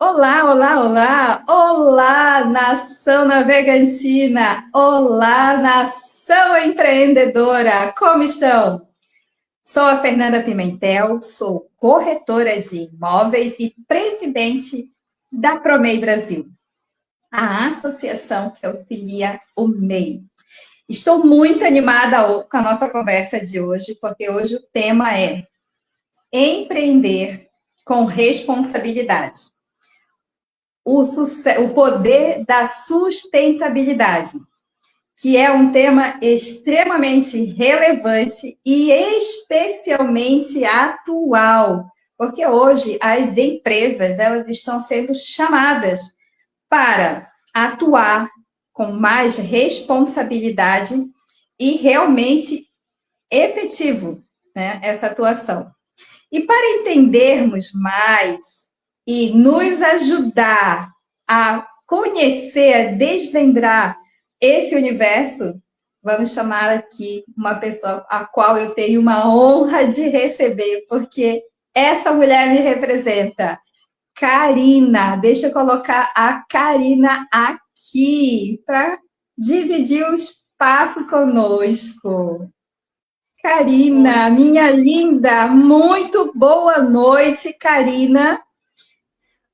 Olá, olá, olá! Olá, nação navegantina! Olá, nação empreendedora! Como estão? Sou a Fernanda Pimentel, sou corretora de imóveis e presidente da Promei Brasil, a associação que auxilia o MEI. Estou muito animada com a nossa conversa de hoje, porque hoje o tema é empreender com responsabilidade. O poder da sustentabilidade, que é um tema extremamente relevante e especialmente atual, porque hoje as empresas elas estão sendo chamadas para atuar com mais responsabilidade e realmente efetivo, né, essa atuação. E para entendermos mais e nos ajudar a conhecer, a desvendar esse universo, vamos chamar aqui uma pessoa a qual eu tenho uma honra de receber, porque essa mulher me representa. Karina, deixa eu colocar a Karina aqui para dividir o espaço conosco. Oi, Karina, minha linda, muito boa noite, Karina.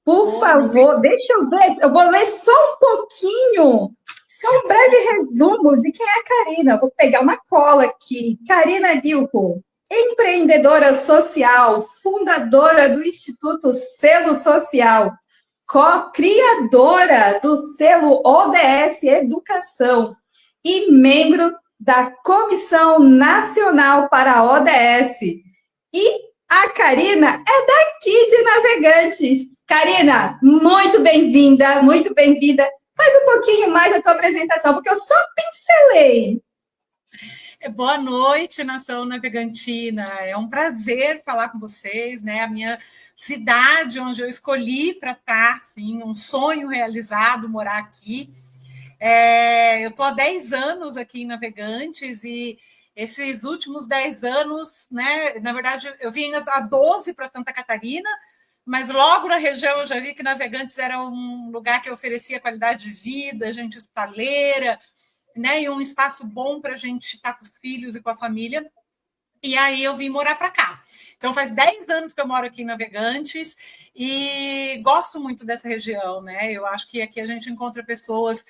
Por boa favor, noite. deixa eu ver, eu vou ler só um pouquinho, só um breve resumo de quem é a Karina. Vou pegar uma cola aqui. Karina Guilco, empreendedora social, fundadora do Instituto Selo Social, co-criadora do selo ODS Educação e membro da Comissão Nacional para a ODS. E a Karina é daqui de Navegantes. Karina, muito bem-vinda, muito bem-vinda. Faz um pouquinho mais da tua apresentação, porque eu só pincelei. Boa noite, nação navegantina. É um prazer falar com vocês, né? A minha cidade onde eu escolhi para estar, sim, um sonho realizado morar aqui. Eu estou há 10 anos aqui em Navegantes e esses últimos 10 anos, né? Na verdade, eu vim há 12 para Santa Catarina, mas logo na região eu já vi que Navegantes era um lugar que oferecia qualidade de vida, gente hospitaleira, né? E um espaço bom para a gente estar com os filhos e com a família. E aí eu vim morar para cá. Então faz 10 anos que eu moro aqui em Navegantes e gosto muito dessa região, né? Eu acho que aqui a gente encontra pessoas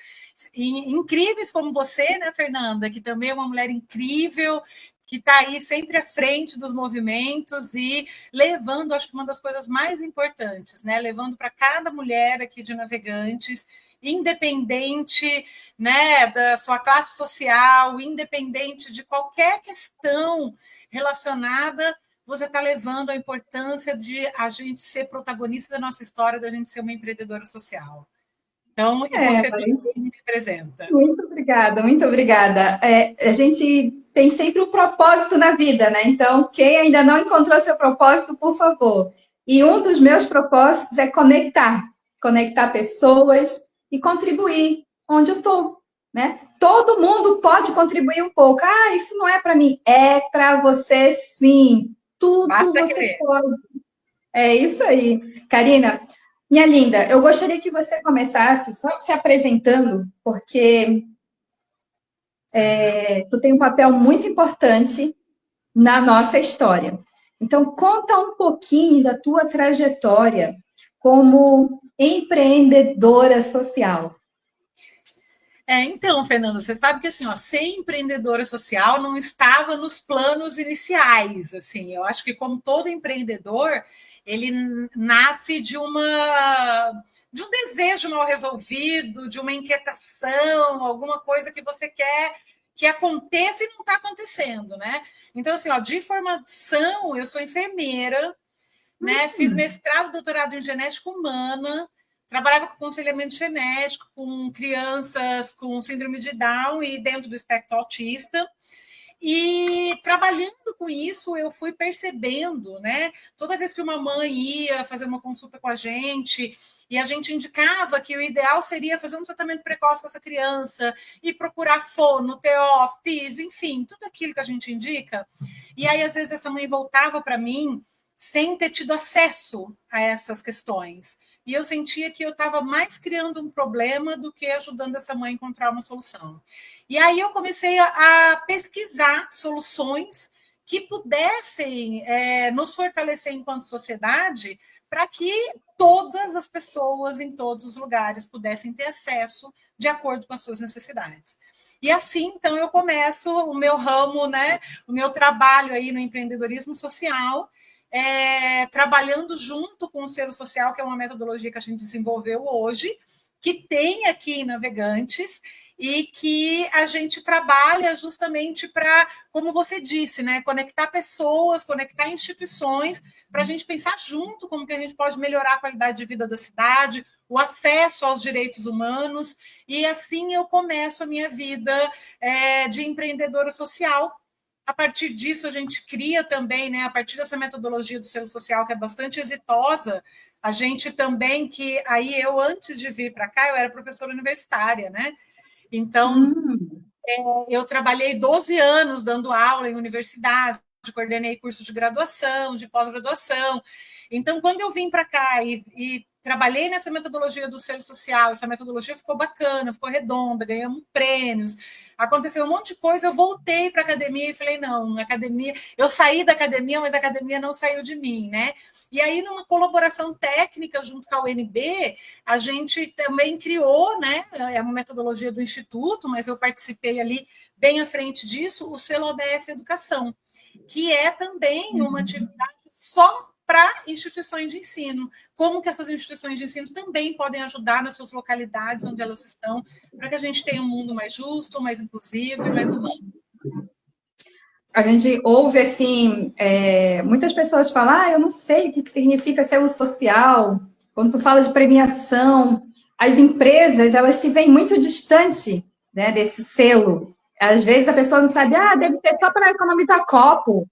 incríveis como você, né, Fernanda, que também é uma mulher incrível, que está aí sempre à frente dos movimentos e levando, acho que uma das coisas mais importantes, né? Levando para cada mulher aqui de Navegantes, independente, né, da sua classe social, independente de qualquer questão relacionada, você está levando a importância de a gente ser protagonista da nossa história, da gente ser uma empreendedora social. Então, e você também me representa. Muito obrigada, muito obrigada. A gente tem sempre um propósito na vida, né? Então, quem ainda não encontrou seu propósito, por favor. E um dos meus propósitos é conectar pessoas e contribuir onde eu estou, né? Todo mundo pode contribuir um pouco. Ah, isso não é para mim. É para você, sim. Tudo Basta você querer. pode. É isso aí. Karina, minha linda, eu gostaria que você começasse só se apresentando, porque tu tem um papel muito importante na nossa história. Então, conta um pouquinho da tua trajetória como empreendedora social. Então, Fernanda, você sabe que assim, ó, ser empreendedora social não estava nos planos iniciais. Assim, eu acho que como todo empreendedor, ele nasce de um desejo mal resolvido, de uma inquietação, alguma coisa que você quer que aconteça e não está acontecendo, né? Então, assim, ó, de formação, eu sou enfermeira, né? Fiz mestrado, doutorado em genética humana, trabalhava com aconselhamento genético, com crianças com síndrome de Down e dentro do espectro autista. E trabalhando com isso, eu fui percebendo, né? Toda vez que uma mãe ia fazer uma consulta com a gente e a gente indicava que o ideal seria fazer um tratamento precoce dessa criança e procurar fono, TO, físio, enfim, tudo aquilo que a gente indica. E aí, às vezes, essa mãe voltava para mim sem ter tido acesso a essas questões. E eu sentia que eu estava mais criando um problema do que ajudando essa mãe a encontrar uma solução. E aí eu comecei a pesquisar soluções que pudessem nos fortalecer enquanto sociedade para que todas as pessoas em todos os lugares pudessem ter acesso de acordo com as suas necessidades. E assim, então, eu começo o meu ramo, né, o meu trabalho aí no empreendedorismo social, trabalhando junto com o Selo Social, que é uma metodologia que a gente desenvolveu hoje, que tem aqui em Navegantes e que a gente trabalha justamente para, como você disse, né, conectar pessoas, conectar instituições, para a gente pensar junto como que a gente pode melhorar a qualidade de vida da cidade, o acesso aos direitos humanos, e assim eu começo a minha vida de empreendedora social. A partir disso, a gente cria também, né, a partir dessa metodologia do selo social, que é bastante exitosa, a gente também, que aí eu, antes de vir para cá, eu era professora universitária, né? Então, eu trabalhei 12 anos dando aula em universidade, coordenei curso de graduação, de pós-graduação. Então, quando eu vim para cá e trabalhei nessa metodologia do selo social, essa metodologia ficou bacana, ficou redonda, ganhamos prêmios, aconteceu um monte de coisa, eu voltei para a academia e falei, não, academia, eu saí da academia, mas a academia não saiu de mim, né? E aí, numa colaboração técnica junto com a UNB, a gente também criou, né? É uma metodologia do Instituto, mas eu participei ali bem à frente disso, o selo ODS Educação, que é também uma atividade só para instituições de ensino. Como que essas instituições de ensino também podem ajudar nas suas localidades onde elas estão, para que a gente tenha um mundo mais justo, mais inclusivo e mais humano. A gente ouve, assim, muitas pessoas falam, eu não sei o que significa selo social. Quando tu fala de premiação, as empresas, elas se veem muito distante, né, desse selo. Às vezes a pessoa não sabe, deve ser só para economizar copo,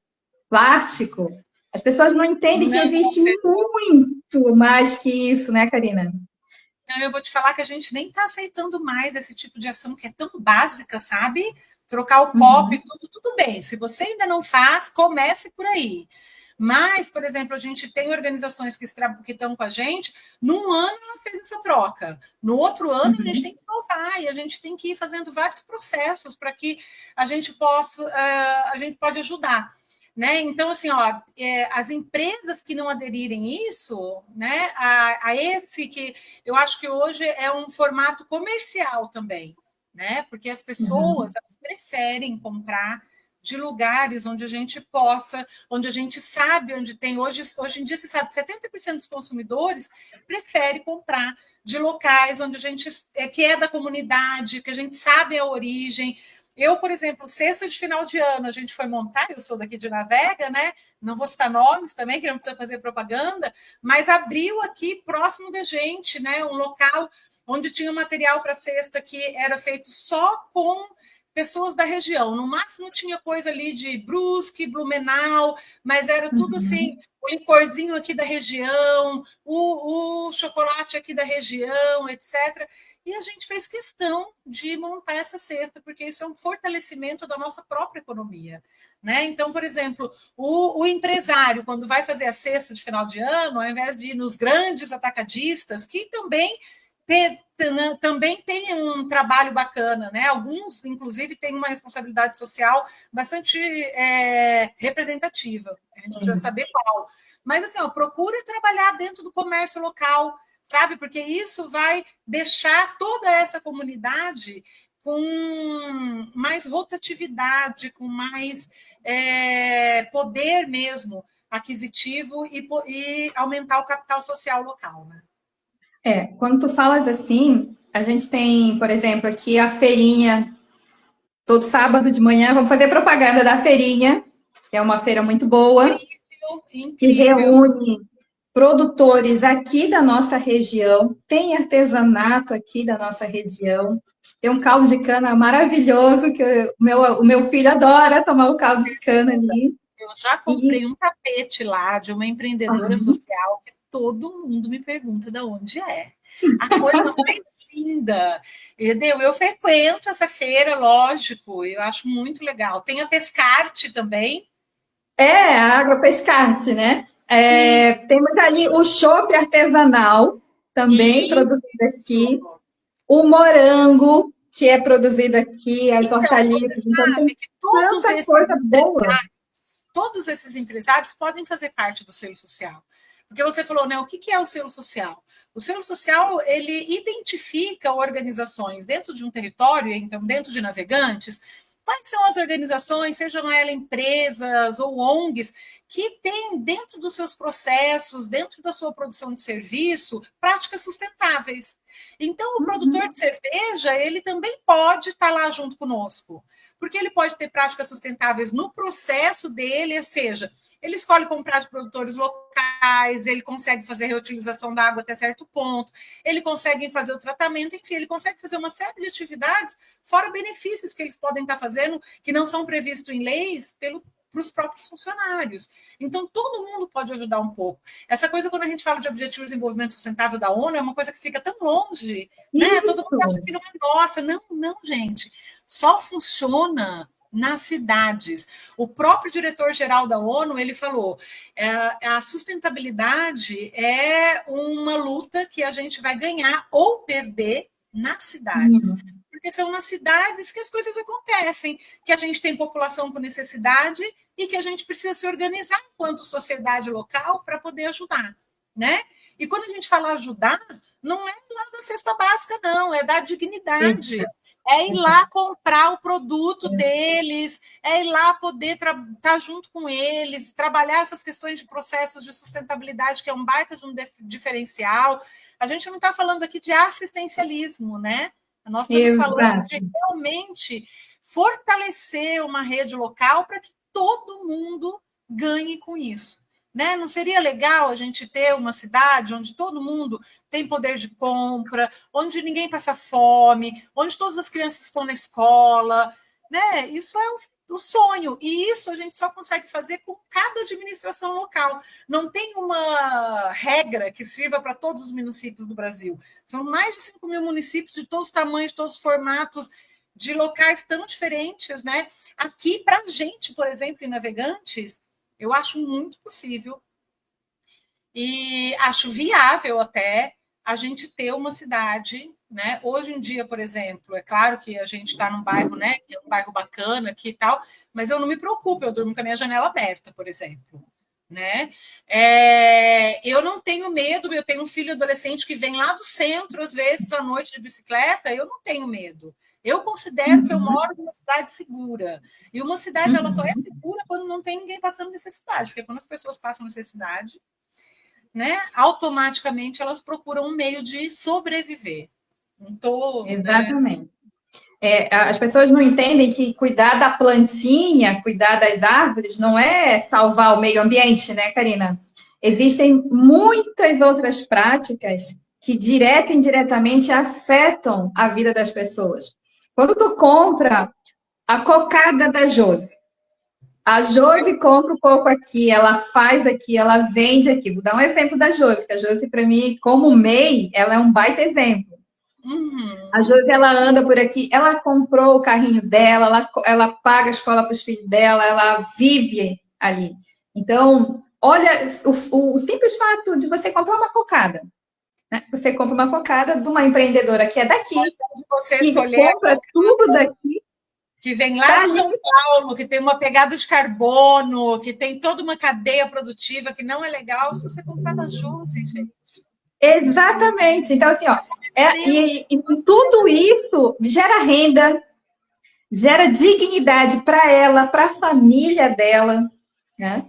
plástico. As pessoas não entendem que existe muito mais que isso, né, Karina? Não, eu vou te falar que a gente nem está aceitando mais esse tipo de ação que é tão básica, sabe? Trocar o copo e tudo bem. Se você ainda não faz, comece por aí. Mas, por exemplo, a gente tem organizações que estão com a gente, num ano ela fez essa troca, no outro ano a gente tem que inovar e a gente tem que ir fazendo vários processos para que a gente pode ajudar. Né? Então, assim, as empresas que não aderirem isso, né, a esse que eu acho que hoje é um formato comercial também, né? Porque as pessoas elas preferem comprar de lugares onde a gente possa, onde a gente sabe onde tem. Hoje em dia, se sabe que 70% dos consumidores prefere comprar de locais onde a gente que é da comunidade, que a gente sabe a origem. Eu, por exemplo, cesta de final de ano, a gente foi montar, eu sou daqui de Navega, né? Não vou citar nomes também, que não precisa fazer propaganda, mas abriu aqui próximo da gente, né? Um local onde tinha um material para cesta que era feito só com pessoas da região. No máximo tinha coisa ali de Brusque, Blumenau, mas era tudo assim, o licorzinho aqui da região, o chocolate aqui da região, etc. E a gente fez questão de montar essa cesta, porque isso é um fortalecimento da nossa própria economia. Né? Então, por exemplo, o empresário, quando vai fazer a cesta de final de ano, ao invés de ir nos grandes atacadistas, que também tem um trabalho bacana, né? Alguns, inclusive, têm uma responsabilidade social bastante representativa. A gente precisa saber qual. Mas, assim, procura trabalhar dentro do comércio local, sabe? Porque isso vai deixar toda essa comunidade com mais rotatividade, com mais poder mesmo aquisitivo e aumentar o capital social local, né? Quando tu falas assim, a gente tem, por exemplo, aqui a feirinha, todo sábado de manhã, vamos fazer propaganda da feirinha, que é uma feira muito boa, incrível. que reúne produtores aqui da nossa região, tem artesanato aqui da nossa região, tem um caldo de cana maravilhoso, que o meu filho adora tomar o caldo de cana ali. Eu já comprei um tapete lá de uma empreendedora social que todo mundo me pergunta de onde é. A coisa mais linda, entendeu? Eu frequento essa feira, lógico, eu acho muito legal. Tem a Pescarte também. A Agropescarte, né? Temos ali o chopp artesanal, também produzido aqui. O morango, que é produzido aqui, as hortaliças. Então, tem que tanta coisa boa. Todos esses empresários podem fazer parte do selo social. Porque você falou, né? O que é o selo social? O selo social, ele identifica organizações dentro de um território, então dentro de Navegantes, quais são as organizações, sejam elas empresas ou ONGs, que têm dentro dos seus processos, dentro da sua produção de serviço, práticas sustentáveis. Então, o produtor de cerveja, ele também pode estar lá junto conosco, porque ele pode ter práticas sustentáveis no processo dele, ou seja, ele escolhe comprar de produtores locais, ele consegue fazer a reutilização da água até certo ponto, ele consegue fazer o tratamento, enfim, ele consegue fazer uma série de atividades, fora benefícios que eles podem estar fazendo, que não são previstos em leis para os próprios funcionários. Então, todo mundo pode ajudar um pouco. Essa coisa, quando a gente fala de Objetivo de Desenvolvimento Sustentável da ONU, é uma coisa que fica tão longe, né? Todo mundo acha que não é nossa. Não, não, gente. Só funciona nas cidades. O próprio diretor-geral da ONU, ele falou, a sustentabilidade é uma luta que a gente vai ganhar ou perder nas cidades. Porque são nas cidades que as coisas acontecem, que a gente tem população com necessidade e que a gente precisa se organizar enquanto sociedade local para poder ajudar, né? E quando a gente fala ajudar, não é lá da cesta básica, não, é da dignidade. É ir lá comprar o produto deles, é ir lá poder estar junto com eles, trabalhar essas questões de processos de sustentabilidade, que é um baita de um diferencial. A gente não está falando aqui de assistencialismo, né? Nós estamos falando de realmente fortalecer uma rede local para que todo mundo ganhe com isso. Né? Não seria legal a gente ter uma cidade onde todo mundo tem poder de compra, onde ninguém passa fome, onde todas as crianças estão na escola, né? Isso é o sonho, e isso a gente só consegue fazer com cada administração local. Não tem uma regra que sirva para todos os municípios do Brasil. São mais de 5 mil municípios de todos os tamanhos, de todos os formatos, de locais tão diferentes, né? Aqui, para a gente, por exemplo, em Navegantes, eu acho muito possível e acho viável até a gente ter uma cidade, né? Hoje em dia, por exemplo, é claro que a gente está num bairro, né? Que é um bairro bacana aqui e tal, mas eu não me preocupo, eu durmo com a minha janela aberta, por exemplo. Né? Eu não tenho medo, eu tenho um filho adolescente que vem lá do centro, às vezes, à noite de bicicleta, eu não tenho medo. Eu considero que eu moro numa cidade segura. E uma cidade ela só é segura quando não tem ninguém passando necessidade, porque quando as pessoas passam necessidade, né, automaticamente elas procuram um meio de sobreviver. Não tô, exatamente. Né? As pessoas não entendem que cuidar da plantinha, cuidar das árvores, não é salvar o meio ambiente, né, Karina? Existem muitas outras práticas que direta e indiretamente afetam a vida das pessoas. Quando tu compra a cocada da Josi, a Josi compra um pouco aqui, ela faz aqui, ela vende aqui. Vou dar um exemplo da Josi, que a Josi, para mim, como MEI, ela é um baita exemplo. A Josi, ela anda por aqui, ela comprou o carrinho dela, ela paga a escola para os filhos dela, ela vive ali. Então, olha, o simples fato de você comprar uma cocada, né? Você compra uma cocada de uma empreendedora que é daqui, que compra tudo daqui, que vem lá de São Paulo, que tem uma pegada de carbono, que tem toda uma cadeia produtiva que não é legal se você comprar da Josi, gente. Exatamente. Então, assim, ó, e tudo isso gera renda, gera dignidade para ela, para a família dela, né?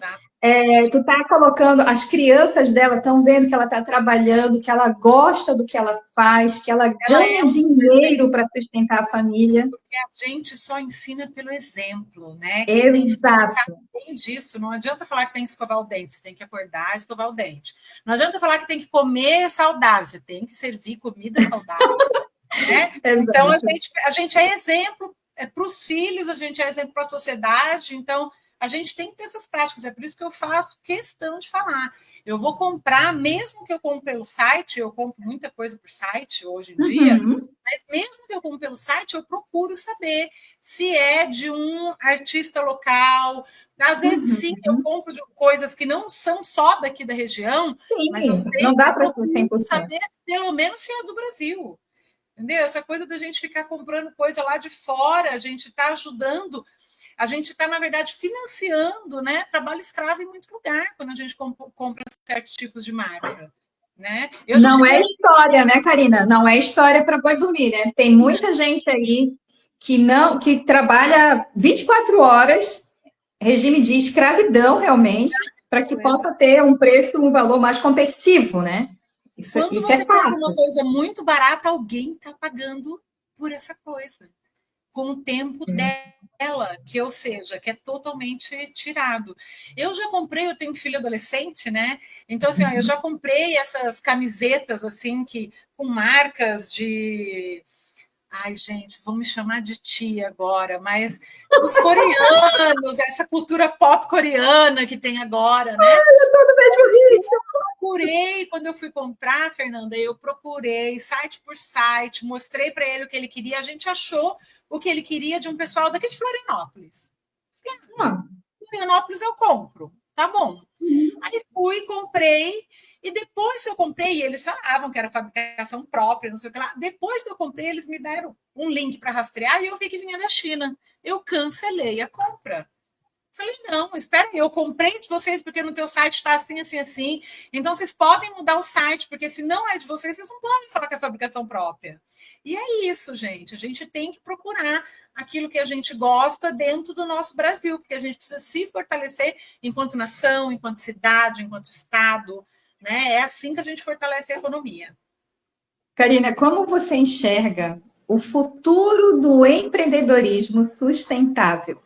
Tu tá colocando, as crianças dela estão vendo que ela está trabalhando, que ela gosta do que ela faz, que ela ganha dinheiro para sustentar a família. Porque a gente só ensina pelo exemplo, né? Exato. Tem disso, não adianta falar que tem que escovar o dente, você tem que acordar e escovar o dente. Não adianta falar que tem que comer saudável, você tem que servir comida saudável. Né? Então, a gente é exemplo para os filhos, a gente é exemplo para a sociedade, então a gente tem que ter essas práticas, é por isso que eu faço questão de falar. Eu vou comprar, mesmo que eu compre pelo site, eu compro muita coisa por site hoje em dia, mas Mas mesmo que eu compre pelo site, eu procuro saber se é de um artista local. Às vezes, sim, eu compro de coisas que não são só daqui da região, mas eu Sim, não sempre dá para ser procuro 100%. saber, pelo menos, se é do Brasil. Entendeu? Essa coisa da gente ficar comprando coisa lá de fora, a gente está ajudando, a gente está, na verdade, financiando, né, trabalho escravo em muito lugar quando a gente compra certos tipos de marca. Né? Eu já Não é cheguei. história, né, Karina? Não é história para boi dormir, né? Tem muita gente aí que trabalha 24 horas, regime de escravidão realmente, para que possa ter um preço, um valor mais competitivo, né? Quando Isso é você compra fato. uma coisa muito barata, alguém está pagando por essa coisa, com o tempo dela, que ou seja, que é totalmente tirado. Eu já comprei, eu tenho um filho adolescente, né? Então assim, ó, eu já comprei essas camisetas assim que com marcas de, ai, gente, vão me chamar de tia agora, mas dos coreanos, essa cultura pop coreana que tem agora, né? Procurei, quando eu fui comprar, Fernanda, eu procurei site por site, mostrei para ele o que ele queria, a gente achou o que ele queria de um pessoal daqui de Florianópolis. Florianópolis eu compro, tá bom. Aí fui, comprei, e depois que eu comprei, eles falavam que era fabricação própria, não sei o que lá. Depois que eu comprei, eles me deram um link para rastrear e eu vi que vinha da China. Eu cancelei a compra. Falei, não, espera aí, eu comprei de vocês porque no teu site está assim, assim, assim. Então, vocês podem mudar o site, porque se não é de vocês, vocês não podem falar que é fabricação própria. E é isso, gente. A gente tem que procurar aquilo que a gente gosta dentro do nosso Brasil, porque a gente precisa se fortalecer enquanto nação, enquanto cidade, enquanto Estado. Né? É assim que a gente fortalece a economia. Karina, como você enxerga o futuro do empreendedorismo sustentável?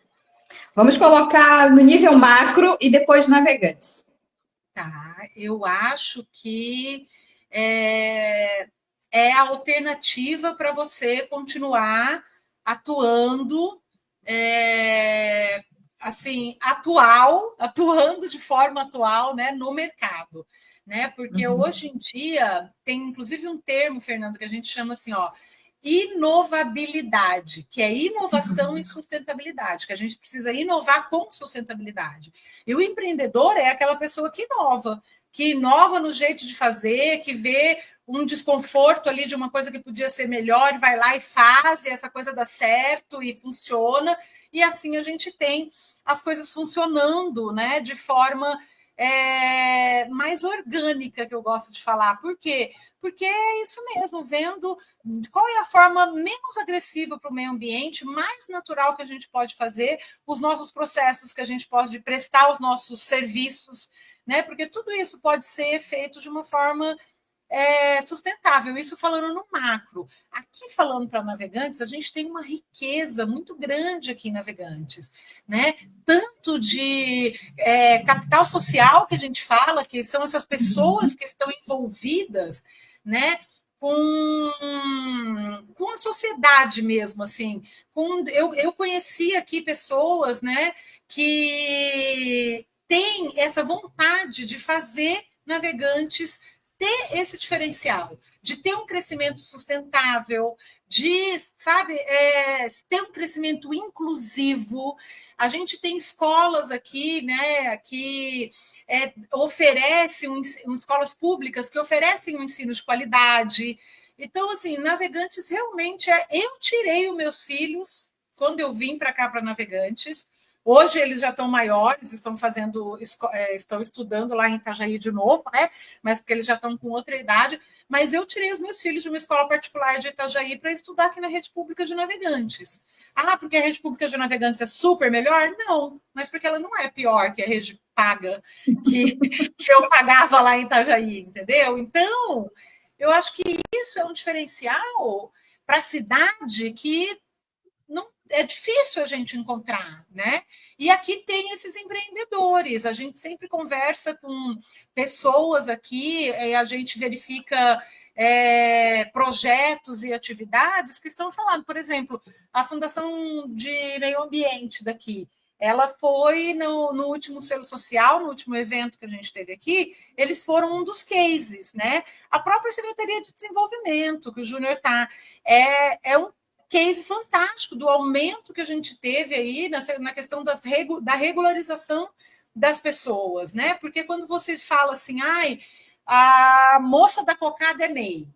Vamos colocar no nível macro e depois navegantes. Tá, eu acho que é a alternativa para você continuar atuando, assim, atuando de forma atual, né, no mercado, né? Porque hoje em dia tem inclusive um termo, Fernando, que a gente chama assim, ó, inovabilidade, que é inovação e sustentabilidade, que a gente precisa inovar com sustentabilidade. E o empreendedor é aquela pessoa que inova no jeito de fazer, que vê um desconforto ali de uma coisa que podia ser melhor, vai lá e faz, e essa coisa dá certo e funciona, e assim a gente tem as coisas funcionando, né, de forma mais orgânica, que eu gosto de falar. Por quê? Porque é isso mesmo, vendo qual é a forma menos agressiva para o meio ambiente, mais natural que a gente pode fazer, os nossos processos que a gente pode prestar, os nossos serviços, né? Porque tudo isso pode ser feito de uma forma sustentável, isso falando no macro. Aqui, falando para navegantes, a gente tem uma riqueza muito grande aqui em Navegantes, né? Tanto de capital social que a gente fala, que são essas pessoas que estão envolvidas, né? Com a sociedade mesmo, assim. Eu conheci aqui pessoas, né, que têm essa vontade de fazer Navegantes ter esse diferencial, de ter um crescimento sustentável, de, sabe, ter um crescimento inclusivo. A gente tem escolas aqui, né, que oferecem, escolas públicas que oferecem um ensino de qualidade. Então, assim, Navegantes realmente Eu tirei os meus filhos quando eu vim para cá, para Navegantes. Hoje eles já estão maiores, estão estudando lá em Itajaí de novo, né? Mas porque eles já estão com outra idade. Mas eu tirei os meus filhos de uma escola particular de Itajaí para estudar aqui na rede pública de Navegantes. Ah, porque a rede pública de Navegantes é super melhor? Não, mas porque ela não é pior que a rede paga que eu pagava lá em Itajaí, entendeu? Então, eu acho que isso é um diferencial para a cidade que não é difícil a gente encontrar, né? E aqui tem esses empreendedores, a gente sempre conversa com pessoas aqui, a gente verifica projetos e atividades que estão falando, por exemplo, a Fundação de Meio Ambiente daqui. ela foi no último Selo Social, no último evento que a gente teve aqui, eles foram um dos cases, né? A própria Secretaria de Desenvolvimento, que o Júnior está, é um case fantástico do aumento que a gente teve aí na questão da regularização das pessoas, né? Porque quando você fala assim, ai, a moça da cocada é MEI.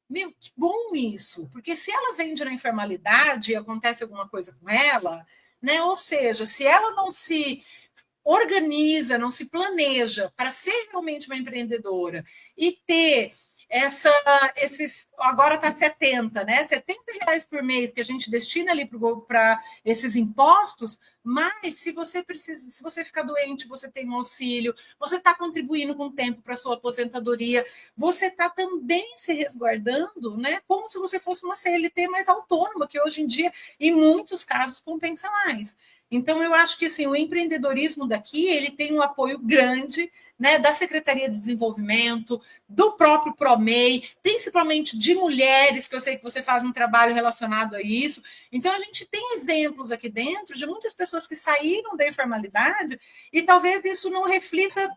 Meu, que bom isso, porque se ela vende na informalidade e acontece alguma coisa com ela, né? Ou seja, se ela não se organiza, não se planeja para ser realmente uma empreendedora e ter esses, agora está 70, né? R$ 70 por mês que a gente destina ali para esses impostos, mas se você precisa, se você ficar doente, você tem um auxílio, você está contribuindo com tempo para a sua aposentadoria, você está também se resguardando, né? Como se você fosse uma CLT mais autônoma, que hoje em dia, em muitos casos, compensa mais. Então, eu acho que assim, o empreendedorismo daqui ele tem um apoio grande, né, da Secretaria de Desenvolvimento, do próprio PROMEI, principalmente de mulheres, que eu sei que você faz um trabalho relacionado a isso. Então, a gente tem exemplos aqui dentro de muitas pessoas que saíram da informalidade e talvez isso não reflita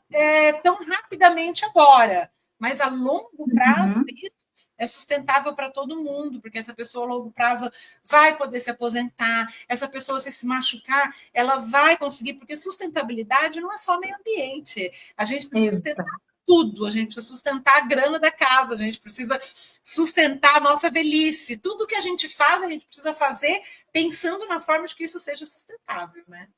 tão rapidamente agora, mas a longo prazo, isso é sustentável para todo mundo, porque essa pessoa a longo prazo vai poder se aposentar, essa pessoa se machucar, ela vai conseguir, porque sustentabilidade não é só meio ambiente, a gente precisa sustentar tudo, a gente precisa sustentar a grana da casa, a gente precisa sustentar a nossa velhice, tudo que a gente faz, a gente precisa fazer pensando na forma de que isso seja sustentável, né?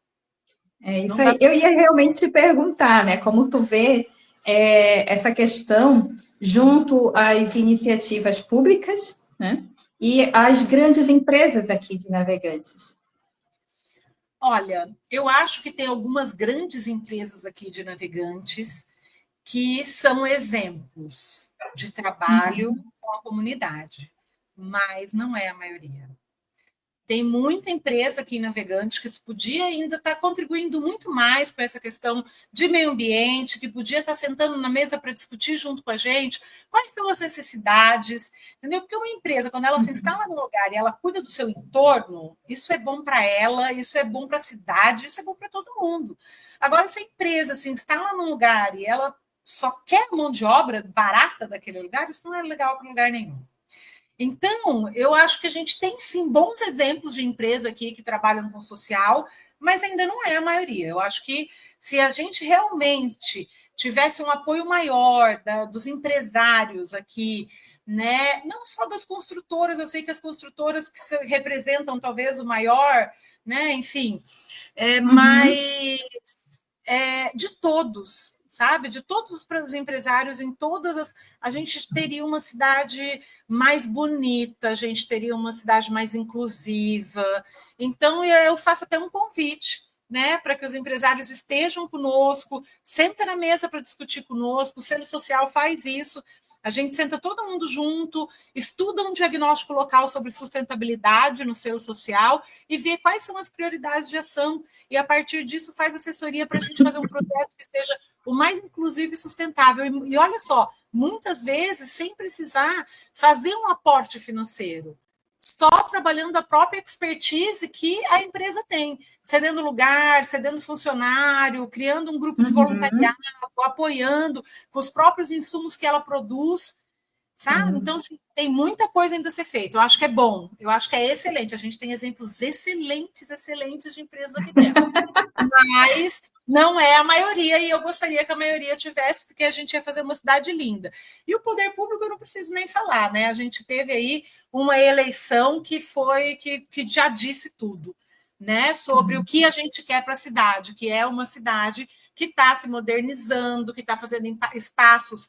É isso aí. Eu ia realmente te perguntar, né? Como tu vê essa questão junto às iniciativas públicas, né? E às grandes empresas aqui de Navegantes. Olha, eu acho que tem algumas grandes empresas aqui de Navegantes que são exemplos de trabalho com a comunidade, mas não é a maioria. Tem muita empresa aqui em Navegante que podia ainda estar contribuindo muito mais com essa questão de meio ambiente, que podia estar sentando na mesa para discutir junto com a gente quais são as necessidades, entendeu? Porque uma empresa, quando ela se instala no lugar e ela cuida do seu entorno, isso é bom para ela, isso é bom para a cidade, isso é bom para todo mundo. Agora, se a empresa se instala num lugar e ela só quer mão de obra barata daquele lugar, isso não é legal para lugar nenhum. Então, eu acho que a gente tem sim bons exemplos de empresa aqui que trabalham com social, mas ainda não é a maioria. Eu acho que se a gente realmente tivesse um apoio maior dos empresários aqui, né, não só das construtoras, eu sei que as construtoras que representam talvez o maior, né, enfim, mas de todos, sabe? De todos os empresários, em todas as. A gente teria uma cidade mais bonita, a gente teria uma cidade mais inclusiva. Então, eu faço até um convite. Né, para que os empresários estejam conosco, senta na mesa para discutir conosco, o Selo Social faz isso, a gente senta todo mundo junto, estuda um diagnóstico local sobre sustentabilidade no Selo Social e vê quais são as prioridades de ação, e a partir disso faz assessoria para a gente fazer um projeto que seja o mais inclusivo e sustentável. E olha só, muitas vezes sem precisar fazer um aporte financeiro, só trabalhando a própria expertise que a empresa tem, cedendo lugar, cedendo funcionário, criando um grupo de voluntariado, apoiando com os próprios insumos que ela produz, sabe? Então, assim, tem muita coisa ainda a ser feita. Eu acho que é bom, eu acho que é excelente. A gente tem exemplos excelentes, excelentes de empresas aqui dentro. Mas não é a maioria, e eu gostaria que a maioria tivesse, porque a gente ia fazer uma cidade linda. E o poder público eu não preciso nem falar, né? A gente teve aí uma eleição que foi que já disse tudo, né? Sobre o que a gente quer para a cidade, que é uma cidade que está se modernizando, que está fazendo espaços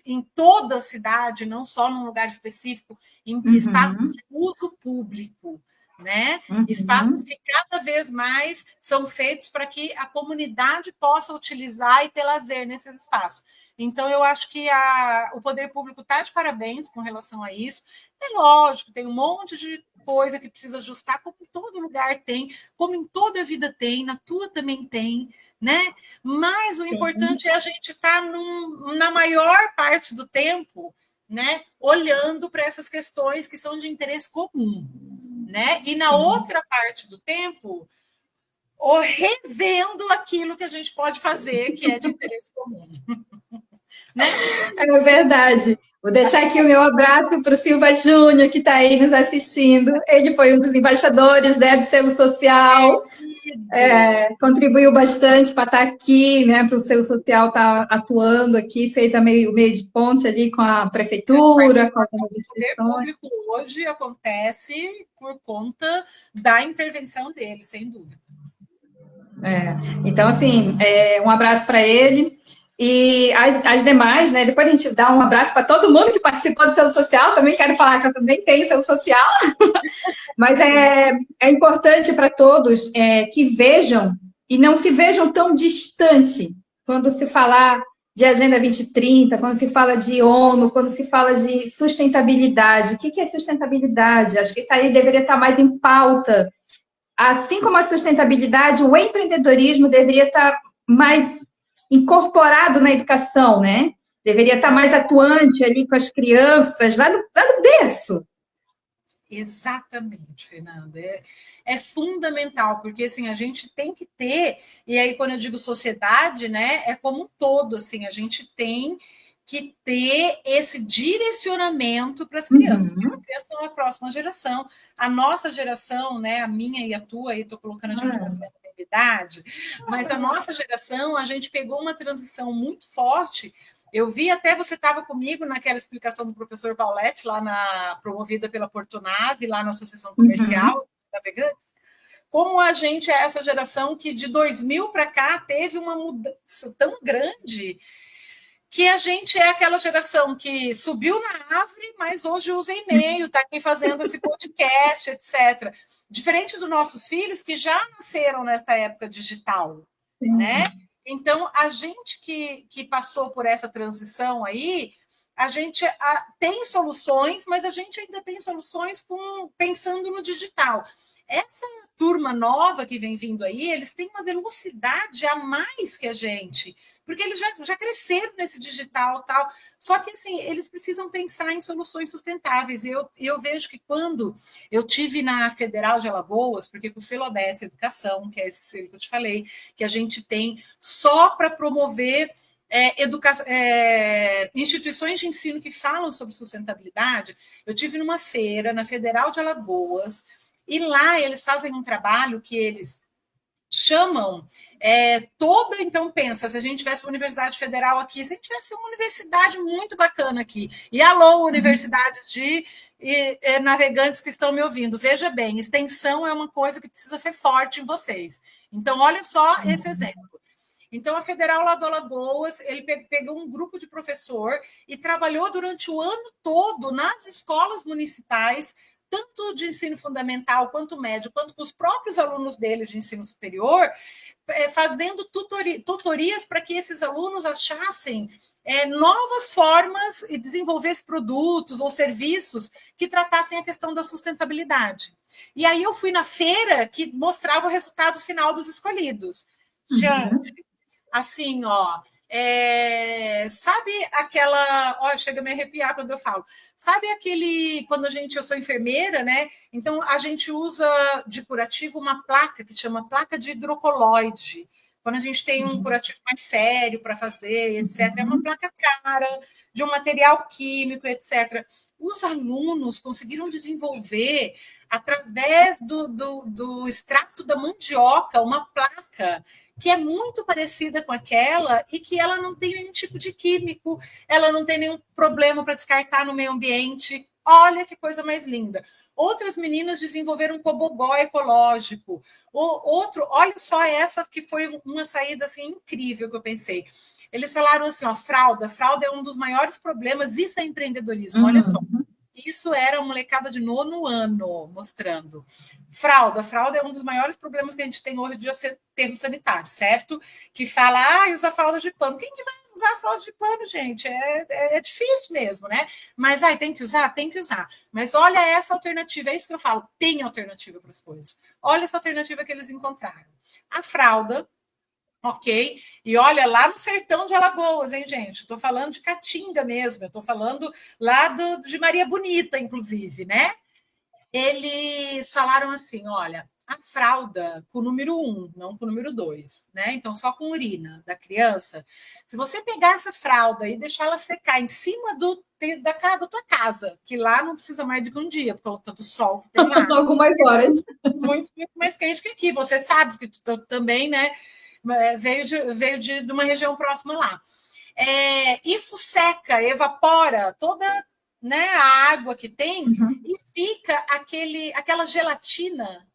em toda a cidade, não só num lugar específico, em espaços de uso público. Né? Espaços que cada vez mais são feitos para que a comunidade possa utilizar e ter lazer nesses espaços. Então, eu acho que o poder público está de parabéns com relação a isso. É lógico, tem um monte de coisa que precisa ajustar, como em todo lugar tem, como em toda a vida tem, na tua também tem, né? Mas o importante é a gente estar na maior parte do tempo, né, olhando para essas questões que são de interesse comum. Né? E na outra parte do tempo, ou revendo aquilo que a gente pode fazer, que é de interesse comum. Né? É verdade. Vou deixar aqui o meu abraço para o Silva Júnior, que está aí nos assistindo. Ele foi um dos embaixadores, né, do Selo Social, contribuiu bastante para estar aqui, né, para o Selo Social estar atuando aqui, fez o meio de ponte ali com a prefeitura, com as instituições. O poder público hoje acontece por conta da intervenção dele, sem dúvida. Então, assim, um abraço para ele. E as demais, né? Depois a gente dá um abraço para todo mundo que participou do Selo Social. Também quero falar que eu também tenho Selo Social. Mas é importante para todos que vejam e não se vejam tão distante quando se falar de Agenda 2030, quando se fala de ONU, quando se fala de sustentabilidade. O que é sustentabilidade? Acho que isso aí deveria estar mais em pauta. Assim como a sustentabilidade, o empreendedorismo deveria estar mais incorporado na educação, né? Deveria estar mais atuante ali com as crianças, lá no berço. Exatamente, Fernanda. É fundamental, porque assim, a gente tem que ter, e aí quando eu digo sociedade, né, é como um todo, assim, a gente tem que ter esse direcionamento para as crianças. As crianças são a próxima geração. A nossa geração, né, a minha e a tua, aí estou colocando a gente mais ou menos na idade, mas a nossa geração, a gente pegou uma transição muito forte. Eu vi até, você estava comigo naquela explicação do professor Pauletti, promovida pela Portonave, lá na Associação Comercial Navegantes, como a gente é essa geração que de 2000 para cá teve uma mudança tão grande que a gente é aquela geração que subiu na árvore, mas hoje usa e-mail, está aqui fazendo esse podcast, etc. Diferente dos nossos filhos que já nasceram nessa época digital, né? Então, a gente que passou por essa transição aí, a gente tem soluções, mas a gente ainda tem soluções pensando no digital. Essa turma nova que vem vindo aí, eles têm uma velocidade a mais que a gente, porque eles já cresceram nesse digital tal. Só que assim, eles precisam pensar em soluções sustentáveis. Eu vejo que quando eu tive na Federal de Alagoas, porque com o selo ODS Educação, que é esse selo que eu te falei, que a gente tem só para promover instituições de ensino que falam sobre sustentabilidade, eu tive numa feira na Federal de Alagoas, e lá eles fazem um trabalho que eles chamam então pensa, se a gente tivesse uma universidade federal aqui, se a gente tivesse uma universidade muito bacana aqui, e alô, universidades de navegantes que estão me ouvindo, veja bem, extensão é uma coisa que precisa ser forte em vocês. Então, olha só esse exemplo. Então, a Federal lá do Alagoas, ele pegou um grupo de professor e trabalhou durante o ano todo nas escolas municipais, tanto de ensino fundamental quanto médio, quanto com os próprios alunos deles de ensino superior, fazendo tutorias para que esses alunos achassem novas formas e desenvolvessem produtos ou serviços que tratassem a questão da sustentabilidade. E aí eu fui na feira que mostrava o resultado final dos escolhidos. Gente, assim, ó, sabe aquela... Ó, chega a me arrepiar quando eu falo. Sabe quando eu sou enfermeira, né? Então, a gente usa de curativo uma placa que chama placa de hidrocoloide. Quando a gente tem um curativo mais sério para fazer, etc., é uma placa cara, de um material químico, etc. Os alunos conseguiram desenvolver, através do extrato da mandioca, uma placa que é muito parecida com aquela e que ela não tem nenhum tipo de químico, ela não tem nenhum problema para descartar no meio ambiente. Olha que coisa mais linda. Outras meninas desenvolveram um cobogó ecológico. Olha só essa que foi uma saída assim, incrível que eu pensei. Eles falaram assim, ó, fralda é um dos maiores problemas, isso é empreendedorismo, olha só. Isso era a molecada de 9º ano mostrando. Fralda é um dos maiores problemas que a gente tem hoje de aterro sanitário, certo? Que fala, usa fralda de pano. Quem que vai usar fralda de pano, gente? É difícil mesmo, né? Mas tem que usar? Tem que usar. Mas olha essa alternativa, é isso que eu falo, tem alternativa para as coisas. Olha essa alternativa que eles encontraram. A fralda, ok? E olha, lá no sertão de Alagoas, hein, gente? Estou falando de Caatinga mesmo, estou falando lá de Maria Bonita, inclusive, né? Eles falaram assim, olha, a fralda com o número 1, não com o número 2, né? Então, só com urina da criança. Se você pegar essa fralda e deixar ela secar em cima da tua casa, que lá não precisa mais de um dia, por conta do sol que tem lá. Algumas horas. Muito, muito mais quente que aqui. Você sabe que tu também, né? Veio de uma região próxima lá. Isso seca, evapora toda, né, a água que tem e fica aquela gelatina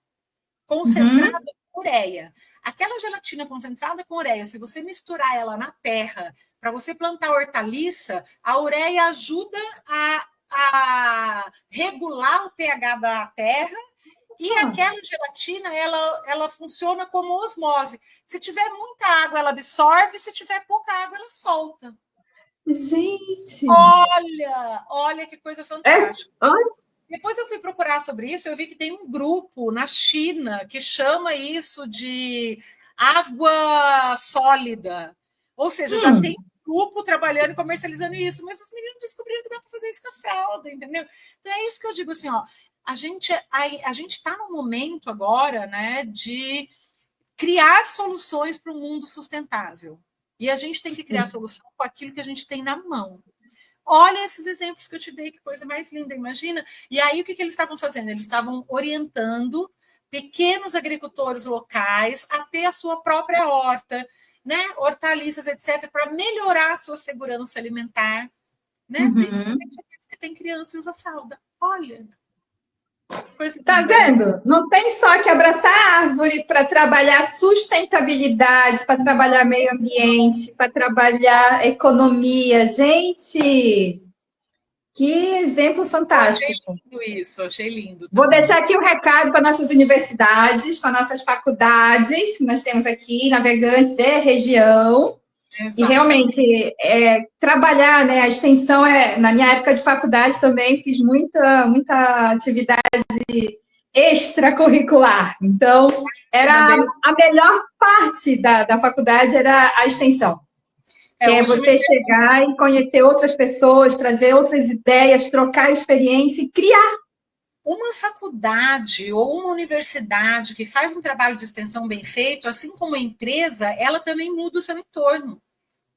concentrada com ureia. Aquela gelatina concentrada com ureia, se você misturar ela na terra para você plantar hortaliça, a ureia ajuda a regular o pH da terra e aquela gelatina, ela funciona como osmose. Se tiver muita água, ela absorve, se tiver pouca água, ela solta. Gente! Olha que coisa fantástica. Depois eu fui procurar sobre isso, eu vi que tem um grupo na China que chama isso de água sólida. Ou seja, já tem um grupo trabalhando e comercializando isso, mas os meninos descobriram que dá para fazer isso com a fralda, entendeu? Então é isso que eu digo assim, ó, a gente está no momento agora, né, de criar soluções para o mundo sustentável. E a gente tem que criar solução com aquilo que a gente tem na mão. Olha esses exemplos que eu te dei, que coisa mais linda, imagina. E aí, o que eles estavam fazendo? Eles estavam orientando pequenos agricultores locais a ter a sua própria horta, né? Hortaliças, etc., para melhorar a sua segurança alimentar, né? Principalmente aqueles que têm criança e usam fralda. Olha. Tá vendo? Não tem só que abraçar a árvore para trabalhar sustentabilidade, para trabalhar meio ambiente, para trabalhar economia. Gente, que exemplo fantástico. Achei lindo isso, achei lindo. Vou deixar aqui o recado para nossas universidades, para nossas faculdades, que nós temos aqui, navegantes de região. Exato. E realmente, trabalhar, né, a extensão, na minha época de faculdade também, fiz muita atividade extracurricular. Então, era a melhor parte da faculdade era a extensão. Que é você chegar e conhecer outras pessoas, trazer outras ideias, trocar experiência e criar. Uma faculdade ou uma universidade que faz um trabalho de extensão bem feito, assim como a empresa, ela também muda o seu entorno.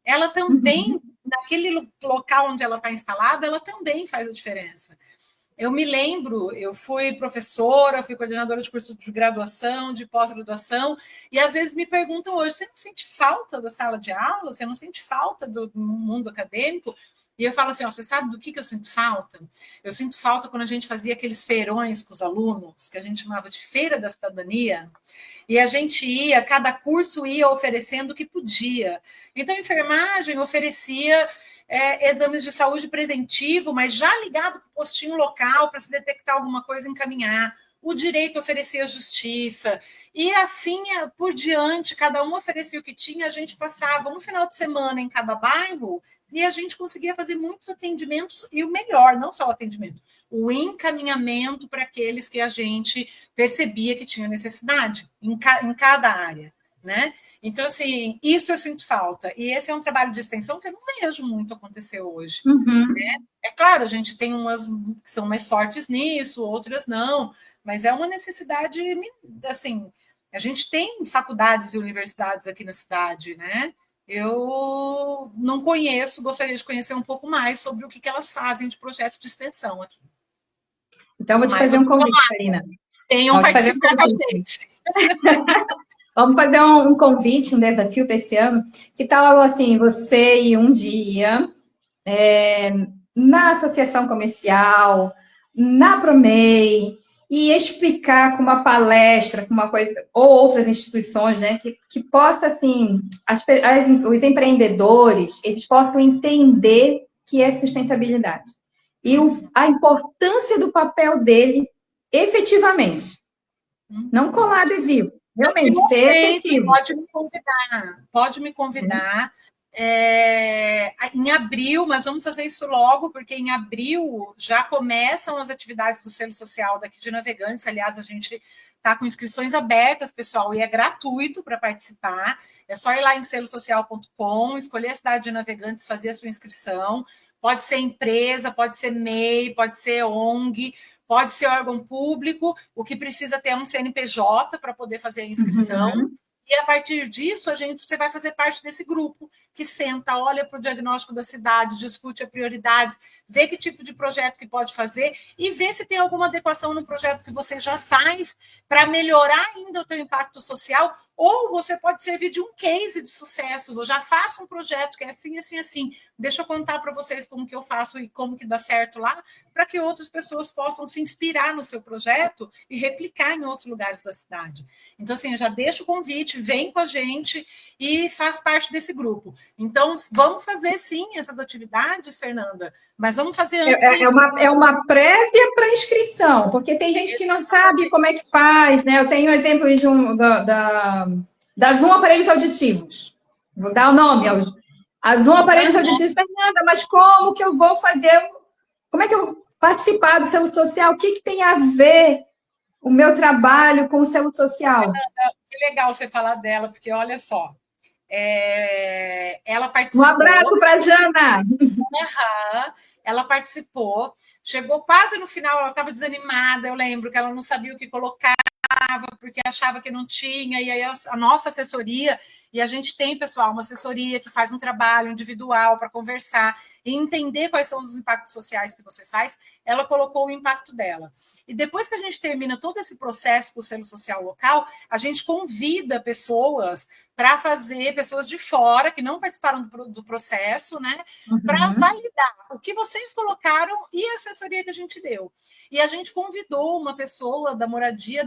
Ela também, naquele local onde ela está instalada, ela também faz a diferença. Eu me lembro, eu fui professora, fui coordenadora de curso de graduação, de pós-graduação, e às vezes me perguntam hoje, você não sente falta da sala de aula? Você não sente falta do mundo acadêmico? E eu falo assim, ó, você sabe do que eu sinto falta? Eu sinto falta quando a gente fazia aqueles feirões com os alunos, que a gente chamava de Feira da Cidadania, e a gente ia, cada curso ia oferecendo o que podia. Então, a enfermagem oferecia exames de saúde preventivo, mas já ligado com o postinho local para se detectar alguma coisa e encaminhar. O direito oferecia justiça. E assim por diante, cada um oferecia o que tinha, a gente passava um final de semana em cada bairro e a gente conseguia fazer muitos atendimentos e o melhor, não só o atendimento, o encaminhamento para aqueles que a gente percebia que tinha necessidade em cada área, né? Então, assim, isso eu sinto falta. E esse é um trabalho de extensão que eu não vejo muito acontecer hoje. Né? É claro, a gente tem umas que são mais fortes nisso, outras não, mas é uma necessidade, assim, a gente tem faculdades e universidades aqui na cidade, né? Eu não conheço, gostaria de conhecer um pouco mais sobre o que elas fazem de projeto de extensão aqui. Então, vou te fazer um convite, Karina. Tenham participado com a gente. Vamos fazer um convite, um desafio para esse ano. Que tal, assim, você ir um dia na associação comercial, na Promei, e explicar com uma palestra, com uma coisa, ou outras instituições, né, que possa, assim, os empreendedores, eles possam entender que é sustentabilidade. E a importância do papel dele efetivamente. Não colar adesivo. Realmente, ser efetivo. Pode me convidar. Em abril, mas vamos fazer isso logo, porque em abril já começam as atividades do Selo Social daqui de Navegantes. Aliás, a gente está com inscrições abertas, pessoal, e é gratuito para participar. É só ir lá em selosocial.com, escolher a cidade de Navegantes, fazer a sua inscrição. Pode ser empresa, pode ser MEI, pode ser ONG, pode ser órgão público, o que precisa ter é um CNPJ para poder fazer a inscrição. E a partir disso, você vai fazer parte desse grupo que senta, olha para o diagnóstico da cidade, discute as prioridades, vê que tipo de projeto que pode fazer e vê se tem alguma adequação no projeto que você já faz para melhorar ainda o teu impacto social, ou você pode servir de um case de sucesso. Eu já faço um projeto que é assim, assim, assim. Deixa eu contar para vocês como que eu faço e como que dá certo lá, para que outras pessoas possam se inspirar no seu projeto e replicar em outros lugares da cidade. Então, assim, eu já deixo o convite, vem com a gente e faz parte desse grupo. Então, vamos fazer, sim, essas atividades, Fernanda, mas vamos fazer antes é uma prévia para inscrição, porque tem gente que não sabe como é que faz, né? Eu tenho exemplo de da Zoom Aparelhos Auditivos. Vou dar o nome. A Zoom Aparelhos Auditivos. Fernanda, mas como que eu vou fazer? Como é que eu vou participar do selo social? O que tem a ver o meu trabalho com o selo social? Que legal você falar dela, porque olha só, ela participou. Um abraço para a Jana. Ela participou, chegou quase no final, ela estava desanimada, eu lembro que ela não sabia o que colocar, porque achava que não tinha, e aí a nossa assessoria, e a gente tem, pessoal, uma assessoria que faz um trabalho individual para conversar e entender quais são os impactos sociais que você faz, ela colocou o impacto dela. E depois que a gente termina todo esse processo com o selo social local, a gente convida pessoas para fazer, pessoas de fora, que não participaram do processo, né, para validar o que vocês colocaram e a assessoria que a gente deu. E a gente convidou uma pessoa da moradia,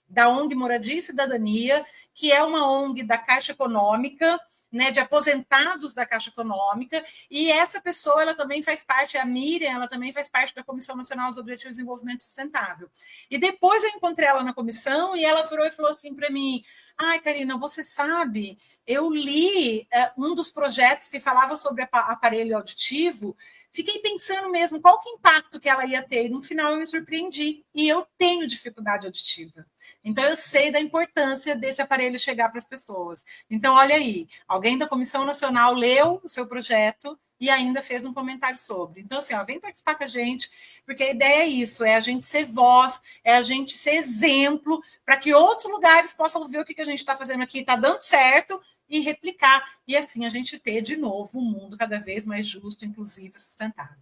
da ONG Moradia e Cidadania, que é uma ONG da Caixa Econômica, né, de aposentados da Caixa Econômica, e essa pessoa, ela também faz parte, a Miriam, ela também faz parte da Comissão Nacional dos Objetivos de Desenvolvimento Sustentável. E depois eu encontrei ela na comissão e ela virou e falou assim para mim: ai, Karina, você sabe, eu li um dos projetos que falava sobre aparelho auditivo, fiquei pensando mesmo qual que é o impacto que ela ia ter, e no final eu me surpreendi, e eu tenho dificuldade auditiva. Então, eu sei da importância desse aparelho chegar para as pessoas. Então, olha aí, alguém da Comissão Nacional leu o seu projeto e ainda fez um comentário sobre. Então, assim, ó, vem participar com a gente, porque a ideia é isso, é a gente ser voz, é a gente ser exemplo, para que outros lugares possam ver o que a gente está fazendo aqui, está dando certo, e replicar. E assim, a gente ter, de novo, um mundo cada vez mais justo, inclusivo e sustentável.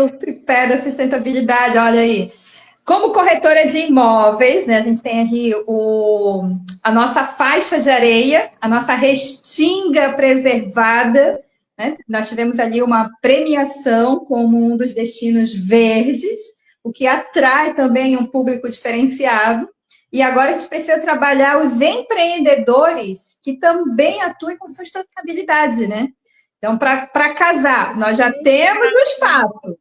O tripé da sustentabilidade, olha aí. Como corretora de imóveis, né, a gente tem aqui a nossa faixa de areia, a nossa restinga preservada, né? Nós tivemos ali uma premiação como um dos destinos verdes, o que atrai também um público diferenciado. E agora a gente precisa trabalhar os empreendedores que também atuem com sustentabilidade, né? Então, para casar, nós já temos o espaço.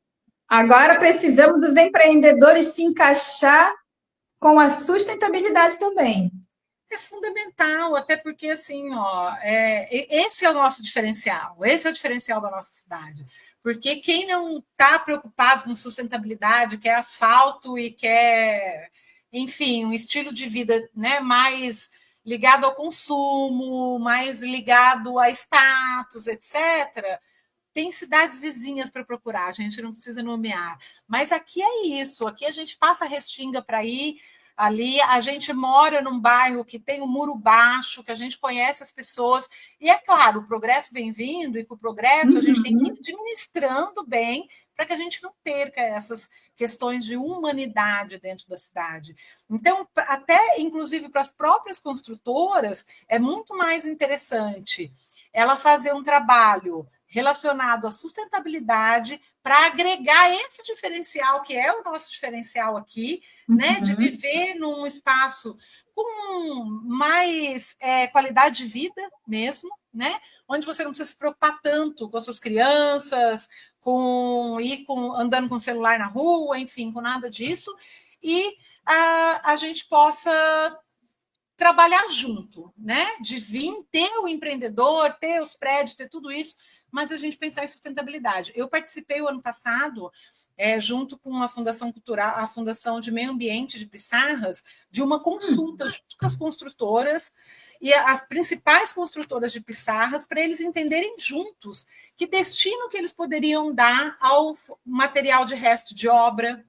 Agora precisamos dos empreendedores se encaixar com a sustentabilidade também. É fundamental, até porque assim, ó, esse é o nosso diferencial, esse é o diferencial da nossa cidade. Porque quem não está preocupado com sustentabilidade, quer asfalto e quer, enfim, um estilo de vida, né, mais ligado ao consumo, mais ligado a status, etc., tem cidades vizinhas para procurar, a gente não precisa nomear. Mas aqui é isso, aqui a gente passa a restinga para ir ali, a gente mora num bairro que tem um muro baixo, que a gente conhece as pessoas, e é claro, o progresso vem vindo, e com o progresso a gente tem que ir administrando bem para que a gente não perca essas questões de humanidade dentro da cidade. Então, até inclusive para as próprias construtoras, é muito mais interessante ela fazer um trabalho relacionado à sustentabilidade para agregar esse diferencial, que é o nosso diferencial aqui, né, de viver num espaço com mais qualidade de vida mesmo, né, onde você não precisa se preocupar tanto com as suas crianças, andando com o celular na rua, enfim, com nada disso, e a gente possa trabalhar junto, né? De vir ter o empreendedor, ter os prédios, ter tudo isso, mas a gente pensar em sustentabilidade. Eu participei o ano passado, junto com a Fundação Cultural, a Fundação de Meio Ambiente de Pissarras, de uma consulta junto com as construtoras e as principais construtoras de Pissarras, para eles entenderem juntos que destino que eles poderiam dar ao material de resto de obra,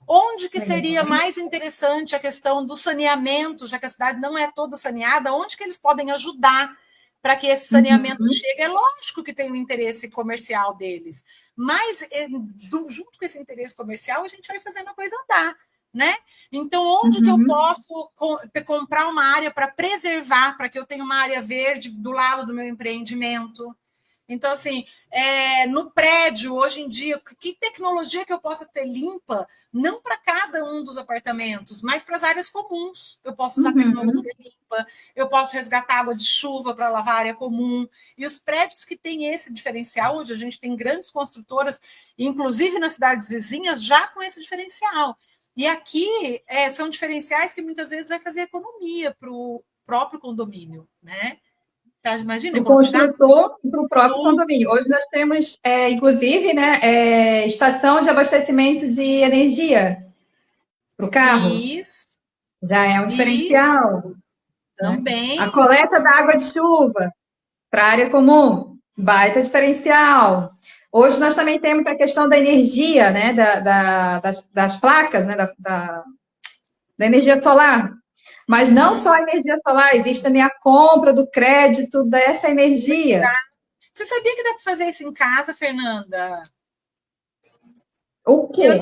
onde que seria mais interessante a questão do saneamento, já que a cidade não é toda saneada, onde que eles podem ajudar para que esse saneamento chegue? É lógico que tem o interesse comercial deles, mas junto com esse interesse comercial, a gente vai fazendo a coisa andar, né? Então, onde que eu posso comprar uma área para preservar, para que eu tenha uma área verde do lado do meu empreendimento? Então, assim, no prédio, hoje em dia, que tecnologia que eu possa ter limpa, não para cada um dos apartamentos, mas para as áreas comuns. Eu posso usar tecnologia limpa, eu posso resgatar água de chuva para lavar a área comum. E os prédios que têm esse diferencial, hoje a gente tem grandes construtoras, inclusive nas cidades vizinhas, já com esse diferencial. E aqui são diferenciais que muitas vezes vai fazer economia para o próprio condomínio, né? Tá, imagina, o construtor para o próprio condomínio. Hoje nós temos, inclusive, né, estação de abastecimento de energia para o carro. Isso. Já é um diferencial. Isso. Também. A coleta da água de chuva para a área comum, baita diferencial. Hoje nós também temos a questão da energia, né, das placas, né, da energia solar. Mas não só a energia solar, existe também a compra do crédito dessa energia. Você sabia que dá para fazer isso em casa, Fernanda? O quê?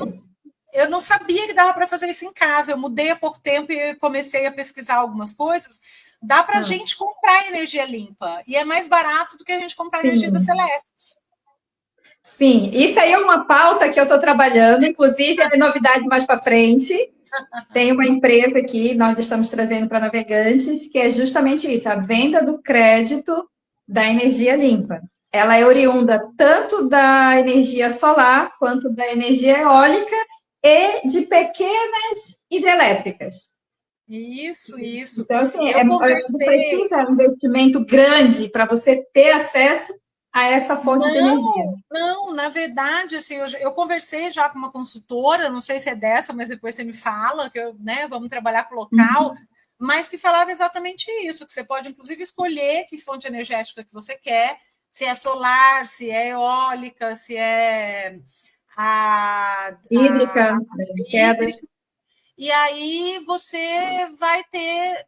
Eu não sabia que dava para fazer isso em casa. Eu mudei há pouco tempo e comecei a pesquisar algumas coisas. Dá para a gente comprar energia limpa. E é mais barato do que a gente comprar energia da Celeste. Sim, isso aí é uma pauta que eu estou trabalhando, inclusive é novidade mais para frente. Tem uma empresa aqui, nós estamos trazendo para navegantes, que é justamente isso, a venda do crédito da energia limpa. Ela é oriunda tanto da energia solar, quanto da energia eólica e de pequenas hidrelétricas. Isso. Então, assim, precisa um investimento grande para você ter acesso a essa fonte de energia. Não, na verdade, assim, eu conversei já com uma consultora, não sei se é dessa, mas depois você me fala, que vamos trabalhar com o local, mas que falava exatamente isso, que você pode, inclusive, escolher que fonte energética que você quer, se é solar, se é eólica, se é hídrica. E aí você vai ter...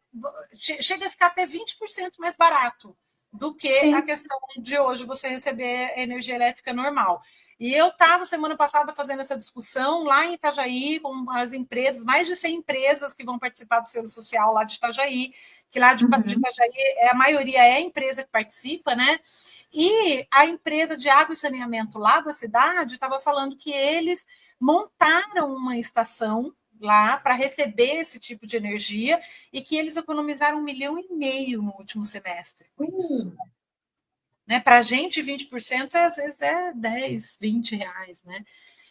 Chega a ficar até 20% mais barato do que a questão de hoje você receber energia elétrica normal. E eu estava, semana passada, fazendo essa discussão lá em Itajaí, com as empresas, mais de 100 empresas que vão participar do selo social lá de Itajaí, que lá de Itajaí, a maioria é a empresa que participa, né? E a empresa de água e saneamento lá da cidade estava falando que eles montaram uma estação lá para receber esse tipo de energia e que eles economizaram 1,5 milhão no último semestre com isso. Né? Para a gente, 20% às vezes é 10, 20 reais, né?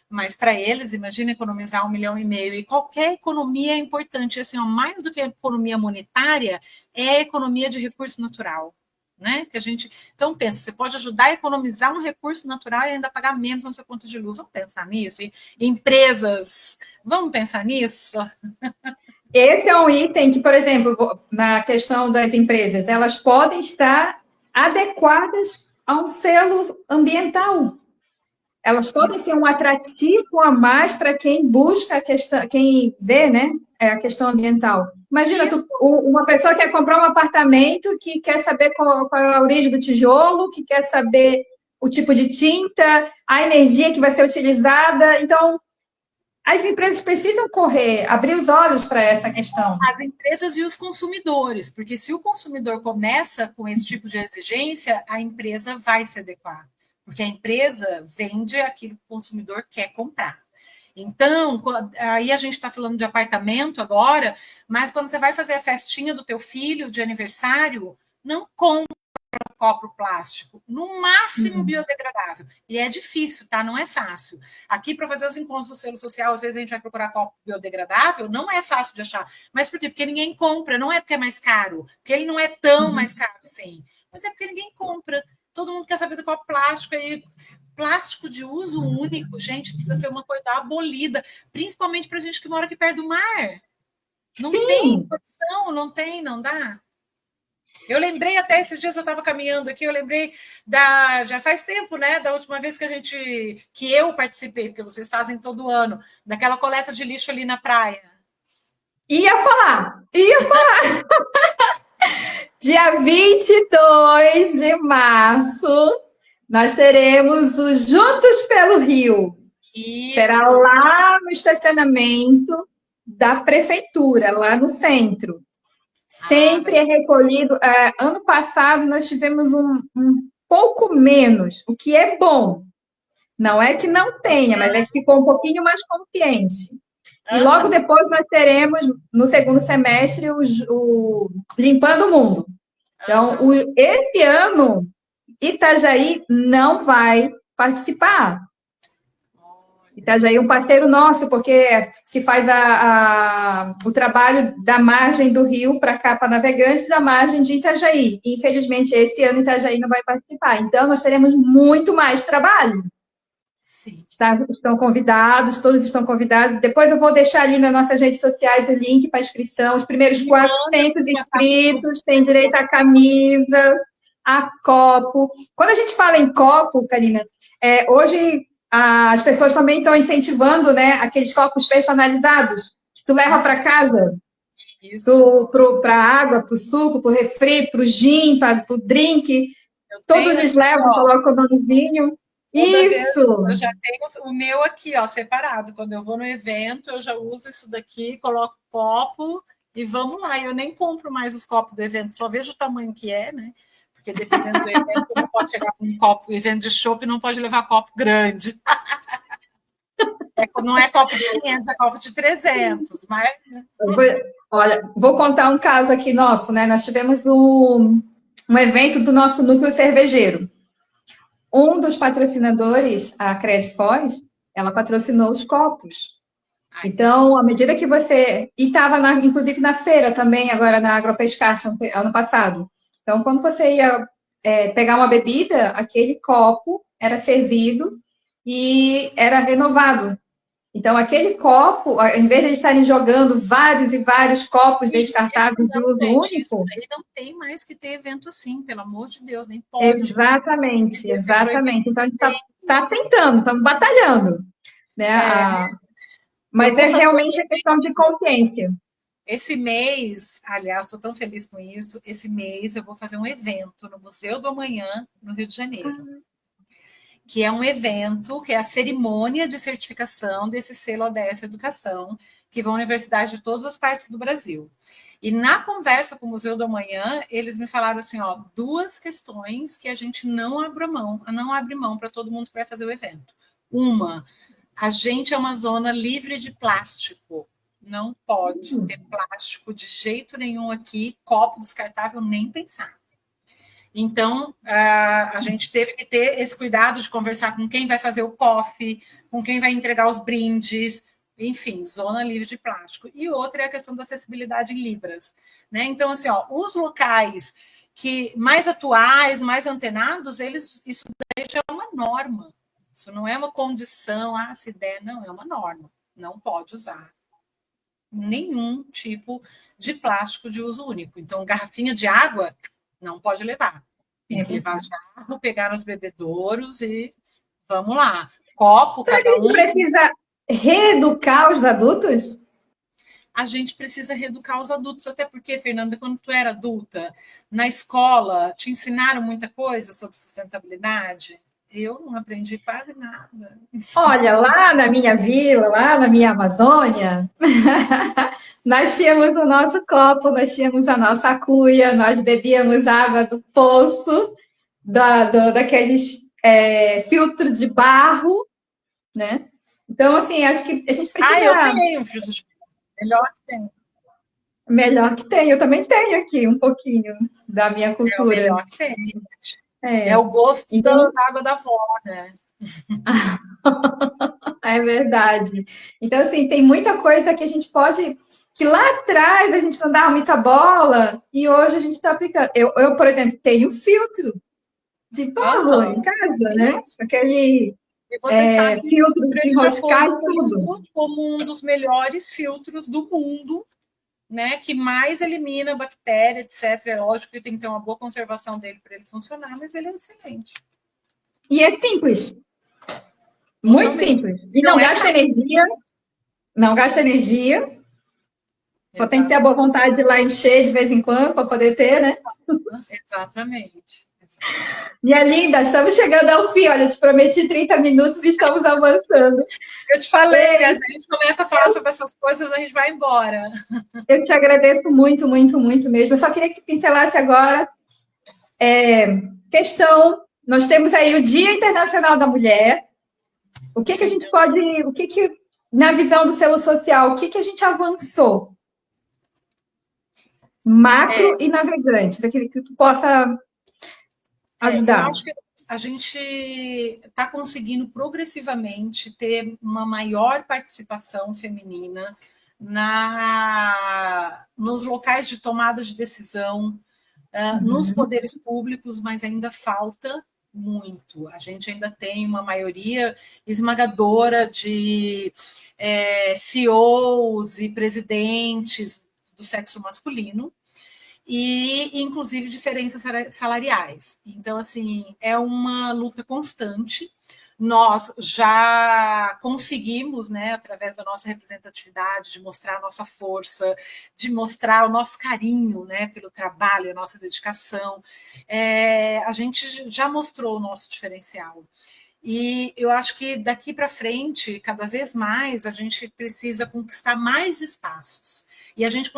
Mas para eles, imagina economizar 1,5 milhão. E qualquer economia é importante. Assim, mais do que a economia monetária, é a economia de recurso natural. Né? Que a gente... Então, pensa, você pode ajudar a economizar um recurso natural e ainda pagar menos na sua conta de luz. Vamos pensar nisso? E empresas, vamos pensar nisso? Esse é um item que, por exemplo, na questão das empresas, elas podem estar adequadas a um selo ambiental. Elas podem ser um atrativo a mais para quem busca a questão, quem vê, né, a questão ambiental. Imagina, uma pessoa quer comprar um apartamento, que quer saber qual é a origem do tijolo, que quer saber o tipo de tinta, a energia que vai ser utilizada. Então, as empresas precisam abrir os olhos para essa questão. As empresas e os consumidores, porque se o consumidor começa com esse tipo de exigência, a empresa vai se adequar, porque a empresa vende aquilo que o consumidor quer comprar. Então, aí a gente está falando de apartamento agora, mas quando você vai fazer a festinha do teu filho de aniversário, não compra copo plástico? No máximo biodegradável. E é difícil, tá? Não é fácil. Aqui, para fazer os encontros do selo social, às vezes a gente vai procurar copo biodegradável, não é fácil de achar. Mas por quê? Porque ninguém compra, não é porque é mais caro, porque ele não é tão mais caro assim, mas é porque ninguém compra. Todo mundo quer saber do copo plástico aí. Plástico de uso único, gente, precisa ser uma coisa abolida, principalmente para gente que mora aqui perto do mar. Não tem condição, não dá. Eu lembrei até esses dias eu estava caminhando aqui, eu lembrei já faz tempo, né? Da última vez que eu participei, porque vocês fazem todo ano, daquela coleta de lixo ali na praia. Ia falar. Dia 22 de março, nós teremos o Juntos pelo Rio. Isso. Será lá no estacionamento da prefeitura, lá no centro. Sempre é recolhido. Ano passado, nós tivemos um pouco menos, o que é bom. Não é que não tenha, mas é que ficou um pouquinho mais consciente. E logo depois nós teremos, no segundo semestre, o Limpando o Mundo. Então, esse ano, Itajaí não vai participar. Itajaí é um parceiro nosso, porque se faz o trabalho da margem do rio para cá, para Navegantes, da margem de Itajaí. E, infelizmente, esse ano Itajaí não vai participar. Então, nós teremos muito mais trabalho. Sim. Estão convidados, todos estão convidados. Depois eu vou deixar ali nas nossas redes sociais o link para inscrição. Os primeiros 400 inscritos têm direito à camisa, a copo. Quando a gente fala em copo, Karina, hoje as pessoas também estão incentivando, né, aqueles copos personalizados que tu leva para casa. Para a água, para o suco, para o refri, para o gin, para o drink. Todos eles levam, colocam o nomezinho. Isso! Eu já tenho o meu aqui, ó, separado. Quando eu vou no evento, eu já uso isso daqui, coloco copo e vamos lá. Eu nem compro mais os copos do evento, só vejo o tamanho que é, né? Porque dependendo do evento, não pode chegar com um copo, evento de chopp não pode levar copo grande. Não é copo de 500, é copo de 300, mas... Olha, vou contar um caso aqui nosso, né? Nós tivemos um evento do nosso núcleo cervejeiro. Um dos patrocinadores, a Credfoz, ela patrocinou os copos. Então, à medida que você... E estava, inclusive, na feira também, agora na Agropescarte, ano passado. Então, quando você ia pegar uma bebida, aquele copo era servido e era renovado. Então, aquele copo, em vez de eles estarem jogando vários e vários copos descartáveis de uso único... Aí não tem mais que ter evento assim, pelo amor de Deus, nem pode. Exatamente. Então, a gente está tentando, estamos batalhando. Né? Mas é realmente a questão de consciência. Esse mês, aliás, estou tão feliz com isso, esse mês eu vou fazer um evento no Museu do Amanhã, no Rio de Janeiro. Que é um evento, que é a cerimônia de certificação desse selo ODS Educação, que vão à universidade de todas as partes do Brasil. E na conversa com o Museu do Amanhã, eles me falaram assim, ó, 2 questões que a gente não abre mão para todo mundo que vai fazer o evento. Uma, a gente é uma zona livre de plástico. Não pode ter plástico de jeito nenhum aqui, copo descartável, nem pensar. Então, a gente teve que ter esse cuidado de conversar com quem vai fazer o coffee, com quem vai entregar os brindes, enfim, zona livre de plástico. E outra é a questão da acessibilidade em Libras. Né? Então, assim, ó, os locais que mais atuais, mais antenados, isso daí já é uma norma. Isso não é uma condição, se der, não, é uma norma. Não pode usar nenhum tipo de plástico de uso único. Então, garrafinha de água... não pode levar. Tem que levar jarro, pegar nos bebedouros e vamos lá. Copo, cada um... precisa reeducar os adultos? A gente precisa reeducar os adultos, até porque, Fernanda, quando tu era adulta, na escola, te ensinaram muita coisa sobre sustentabilidade? Eu não aprendi quase nada. Olha, lá na minha vila, lá na minha Amazônia, nós tínhamos o nosso copo, nós tínhamos a nossa cuia, nós bebíamos água do poço, daqueles filtro de barro, né? Então, assim, acho que a gente precisa... eu tenho um filtro de barro, melhor que tem. Melhor que tem, eu também tenho aqui um pouquinho da minha É o cultura. melhor que tem. É o gosto Então, da água da avó, né? é verdade. Então, assim, tem muita coisa que a gente pode. Que lá atrás a gente não dava muita bola e hoje a gente está aplicando. Por exemplo, tenho filtro de barro em Aham. casa, né? Isso. Aquele E você sabe que o filtro filtro de ele já foi enroscar e tudo. escolhido como um dos melhores filtros do mundo, né? Que mais elimina bactéria, etc. É lógico que tem que ter uma boa conservação dele para ele funcionar, mas ele é excelente. E é simples, muito Totalmente. simples. E Não não é gasta caro. energia, não gasta energia. Só tem que ter a Exatamente. boa vontade de ir lá encher de vez em quando para poder ter, né? Exatamente. Minha linda, estamos chegando ao fim. Olha, eu te prometi 30 minutos e estamos avançando. Eu te falei, a gente começa a falar sobre essas coisas, a gente vai embora. Eu te agradeço muito, muito, muito mesmo. Eu só queria que tu pincelasse agora questão. Nós temos aí o Dia Internacional da Mulher. O que a gente pode. Na visão do selo social, o que a gente avançou? Macro e navegante, daquele que tu possa Eu ajudar. acho que a gente está conseguindo progressivamente ter uma maior participação feminina nos locais de tomada de decisão, nos poderes públicos, mas ainda falta muito. A gente ainda tem uma maioria esmagadora de CEOs e presidentes do sexo masculino, e inclusive diferenças salariais. Então, assim, é uma luta constante. Nós já conseguimos, né, através da nossa representatividade, de mostrar a nossa força, de mostrar o nosso carinho, né, pelo trabalho, a nossa dedicação. A gente já mostrou o nosso diferencial. E eu acho que daqui para frente, cada vez mais, a gente precisa conquistar mais espaços. E a gente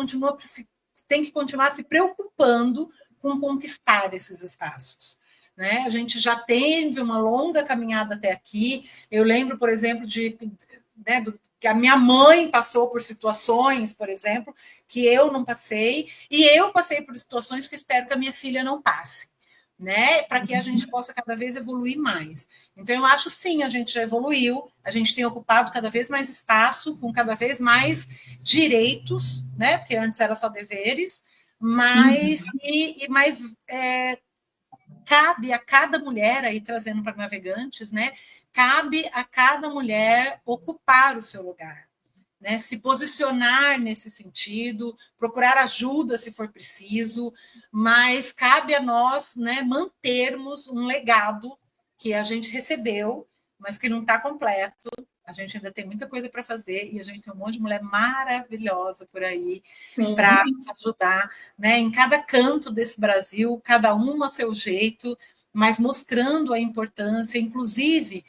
tem que continuar se preocupando com conquistar esses espaços. Né? A gente já teve uma longa caminhada até aqui. Eu lembro, por exemplo, que a minha mãe passou por situações, por exemplo, que eu não passei, e eu passei por situações que espero que a minha filha não passe. Né, para que a gente possa cada vez evoluir mais. Então, eu acho sim, a gente já evoluiu, a gente tem ocupado cada vez mais espaço, com cada vez mais direitos, né, porque antes era só deveres, mas, cabe a cada mulher, aí trazendo para navegantes, né, cabe a cada mulher ocupar o seu lugar. Né, se posicionar nesse sentido, procurar ajuda se for preciso, mas cabe a nós, né, mantermos um legado que a gente recebeu, mas que não está completo. A gente ainda tem muita coisa para fazer e a gente tem um monte de mulher maravilhosa por aí para nos ajudar, né, em cada canto desse Brasil, cada uma a seu jeito, mas mostrando a importância, inclusive.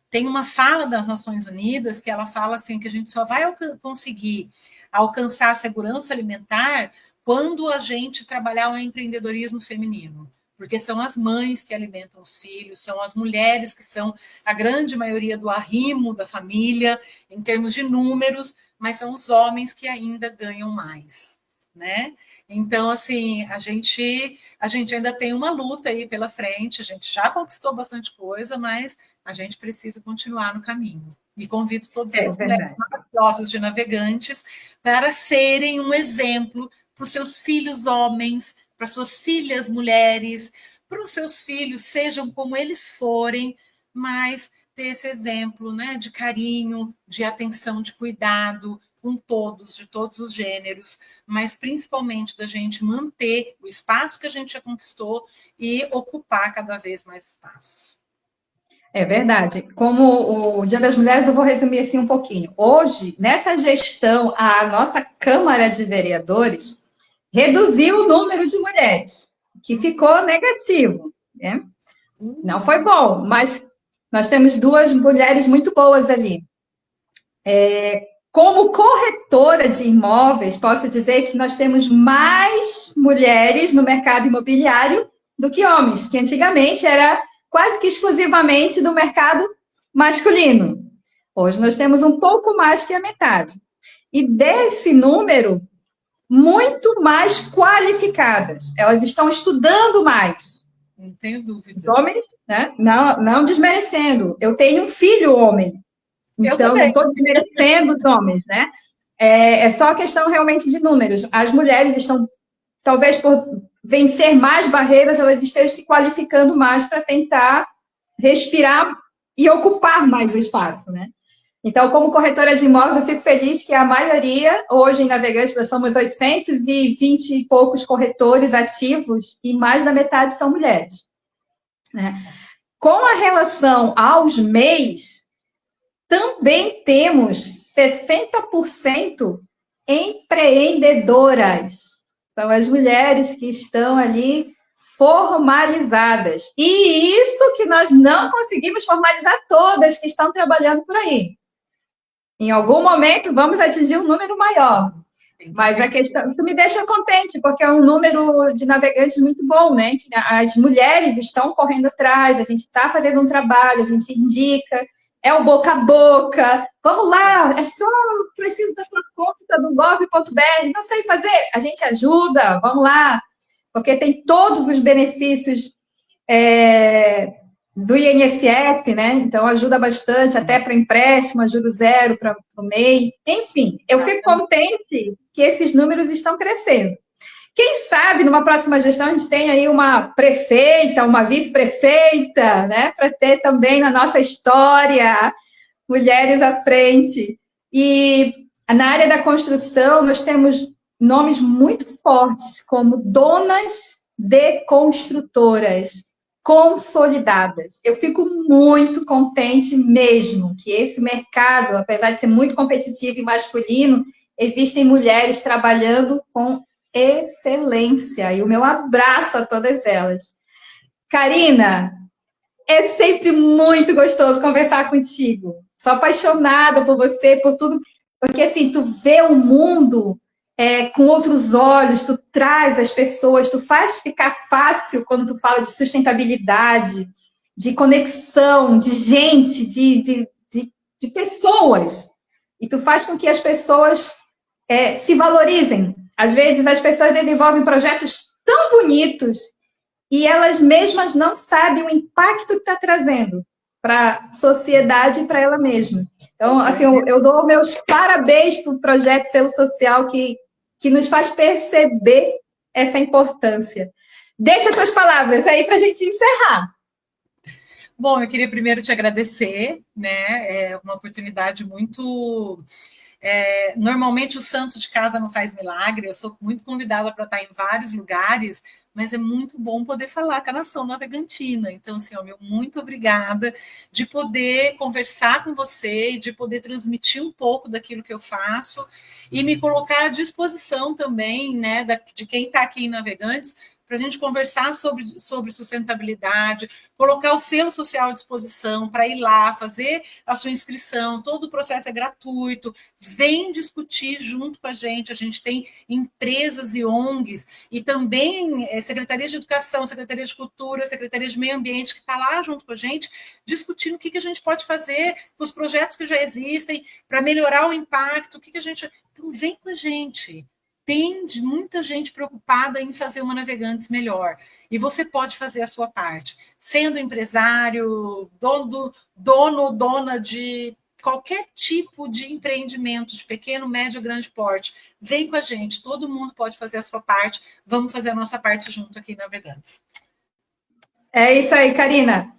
Tem uma fala das Nações Unidas que ela fala assim que a gente só vai conseguir alcançar a segurança alimentar quando a gente trabalhar o empreendedorismo feminino, porque são as mães que alimentam os filhos, são as mulheres que são a grande maioria do arrimo da família, em termos de números, mas são os homens que ainda ganham mais, né? Então, assim, a gente ainda tem uma luta aí pela frente, a gente já conquistou bastante coisa, mas a gente precisa continuar no caminho. E convido todas essas mulheres maravilhosas de navegantes para serem um exemplo para os seus filhos homens, para suas filhas mulheres, para os seus filhos, sejam como eles forem, mas ter esse exemplo, né, de carinho, de atenção, de cuidado com todos, de todos os gêneros, mas principalmente da gente manter o espaço que a gente já conquistou e ocupar cada vez mais espaços. É verdade. Como o Dia das Mulheres, eu vou resumir assim um pouquinho. Hoje, nessa gestão, a nossa Câmara de Vereadores reduziu o número de mulheres, que ficou negativo. Né? Não foi bom, mas nós temos duas mulheres muito boas ali. Como corretora de imóveis, posso dizer que nós temos mais mulheres no mercado imobiliário do que homens, que antigamente era quase que exclusivamente do mercado masculino. Hoje nós temos um pouco mais que a metade. E desse número, muito mais qualificadas. Elas estão estudando mais. Não tenho dúvida. Os homens, né? Não desmerecendo. Eu tenho um filho homem. Então, não estou desmerecendo os homens, né? É só questão realmente de números. As mulheres estão, talvez por vencer mais barreiras, elas estejam se qualificando mais para tentar respirar e ocupar mais o espaço, né? Então, como corretora de imóveis, eu fico feliz que a maioria, hoje em Navegantes, nós somos 820 e poucos corretores ativos e mais da metade são mulheres, né? Com a relação aos MEIs, também temos 60% empreendedoras. São as mulheres que estão ali formalizadas. E isso que nós não conseguimos formalizar todas que estão trabalhando por aí. Em algum momento, vamos atingir um número maior. Mas a questão, isso me deixa contente, porque é um número de navegantes muito bom, né? As mulheres estão correndo atrás, a gente está fazendo um trabalho, a gente indica, é o boca a boca. Vamos lá, é só preciso da tua conta do gov.br, não sei fazer, a gente ajuda, vamos lá, porque tem todos os benefícios do INSS, né? Então ajuda bastante, até para empréstimo, ajuda zero para o MEI. Enfim, eu fico contente que esses números estão crescendo. Quem sabe, numa próxima gestão, a gente tem aí uma prefeita, uma vice-prefeita, né? Para ter também na nossa história mulheres à frente. E na área da construção, nós temos nomes muito fortes, como donas de construtoras consolidadas. Eu fico muito contente mesmo que esse mercado, apesar de ser muito competitivo e masculino, existem mulheres trabalhando com excelência. E o meu abraço a todas elas. Karina, é sempre muito gostoso conversar contigo. Sou apaixonada por você, por tudo, porque assim, tu vê o mundo com outros olhos, tu traz as pessoas, tu faz ficar fácil quando tu fala de sustentabilidade, de conexão, de gente, de pessoas. E tu faz com que as pessoas se valorizem. Às vezes as pessoas desenvolvem projetos tão bonitos e elas mesmas não sabem o impacto que está trazendo para a sociedade e para ela mesma. Então, assim, eu dou meus parabéns para o projeto Selo Social que nos faz perceber essa importância. Deixa as tuas palavras aí para a gente encerrar. Bom, eu queria primeiro te agradecer, né? É uma oportunidade muito... normalmente o santo de casa não faz milagre, eu sou muito convidada para estar em vários lugares, mas é muito bom poder falar com a nação navegantina. Então, assim, meu muito obrigada de poder conversar com você e de poder transmitir um pouco daquilo que eu faço e me colocar à disposição também, né, de quem está aqui em Navegantes, para a gente conversar sobre sustentabilidade, colocar o selo social à disposição para ir lá, fazer a sua inscrição, todo o processo é gratuito, vem discutir junto com a gente tem empresas e ONGs, e também Secretaria de Educação, Secretaria de Cultura, Secretaria de Meio Ambiente, que está lá junto com a gente, discutindo o que a gente pode fazer com os projetos que já existem, para melhorar o impacto, Então, vem com a gente. Tem muita gente preocupada em fazer uma Navegantes melhor. E você pode fazer a sua parte. Sendo empresário, dona de qualquer tipo de empreendimento, de pequeno, médio ou grande porte, vem com a gente. Todo mundo pode fazer a sua parte. Vamos fazer a nossa parte junto aqui em Navegantes. É isso aí, Karina.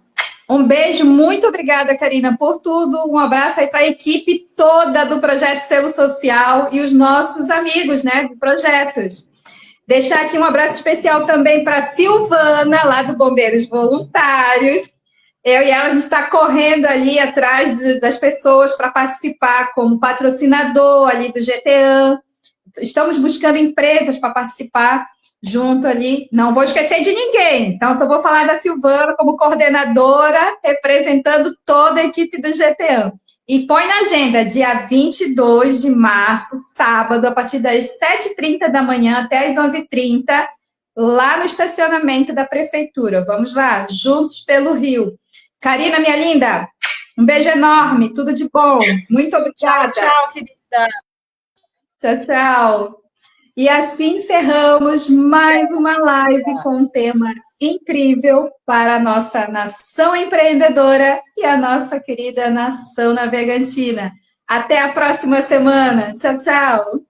Um beijo, muito obrigada, Karina, por tudo. Um abraço aí para a equipe toda do Projeto Selo Social e os nossos amigos, né, de projetos. Deixar aqui um abraço especial também para a Silvana, lá do Bombeiros Voluntários. Eu e ela, a gente está correndo ali atrás das pessoas para participar como patrocinador ali do GTAM. Estamos buscando empresas para participar junto ali. Não vou esquecer de ninguém, então só vou falar da Silvana como coordenadora, representando toda a equipe do GTAM. E põe na agenda, dia 22 de março, sábado, a partir das 7h30 da manhã até as 11h30, lá no estacionamento da prefeitura. Vamos lá, juntos pelo Rio. Karina, minha linda, um beijo enorme, tudo de bom. Muito obrigada. Tchau, querida. Tchau, tchau. E assim encerramos mais uma live com um tema incrível para a nossa nação empreendedora e a nossa querida nação navegantina. Até a próxima semana. Tchau, tchau.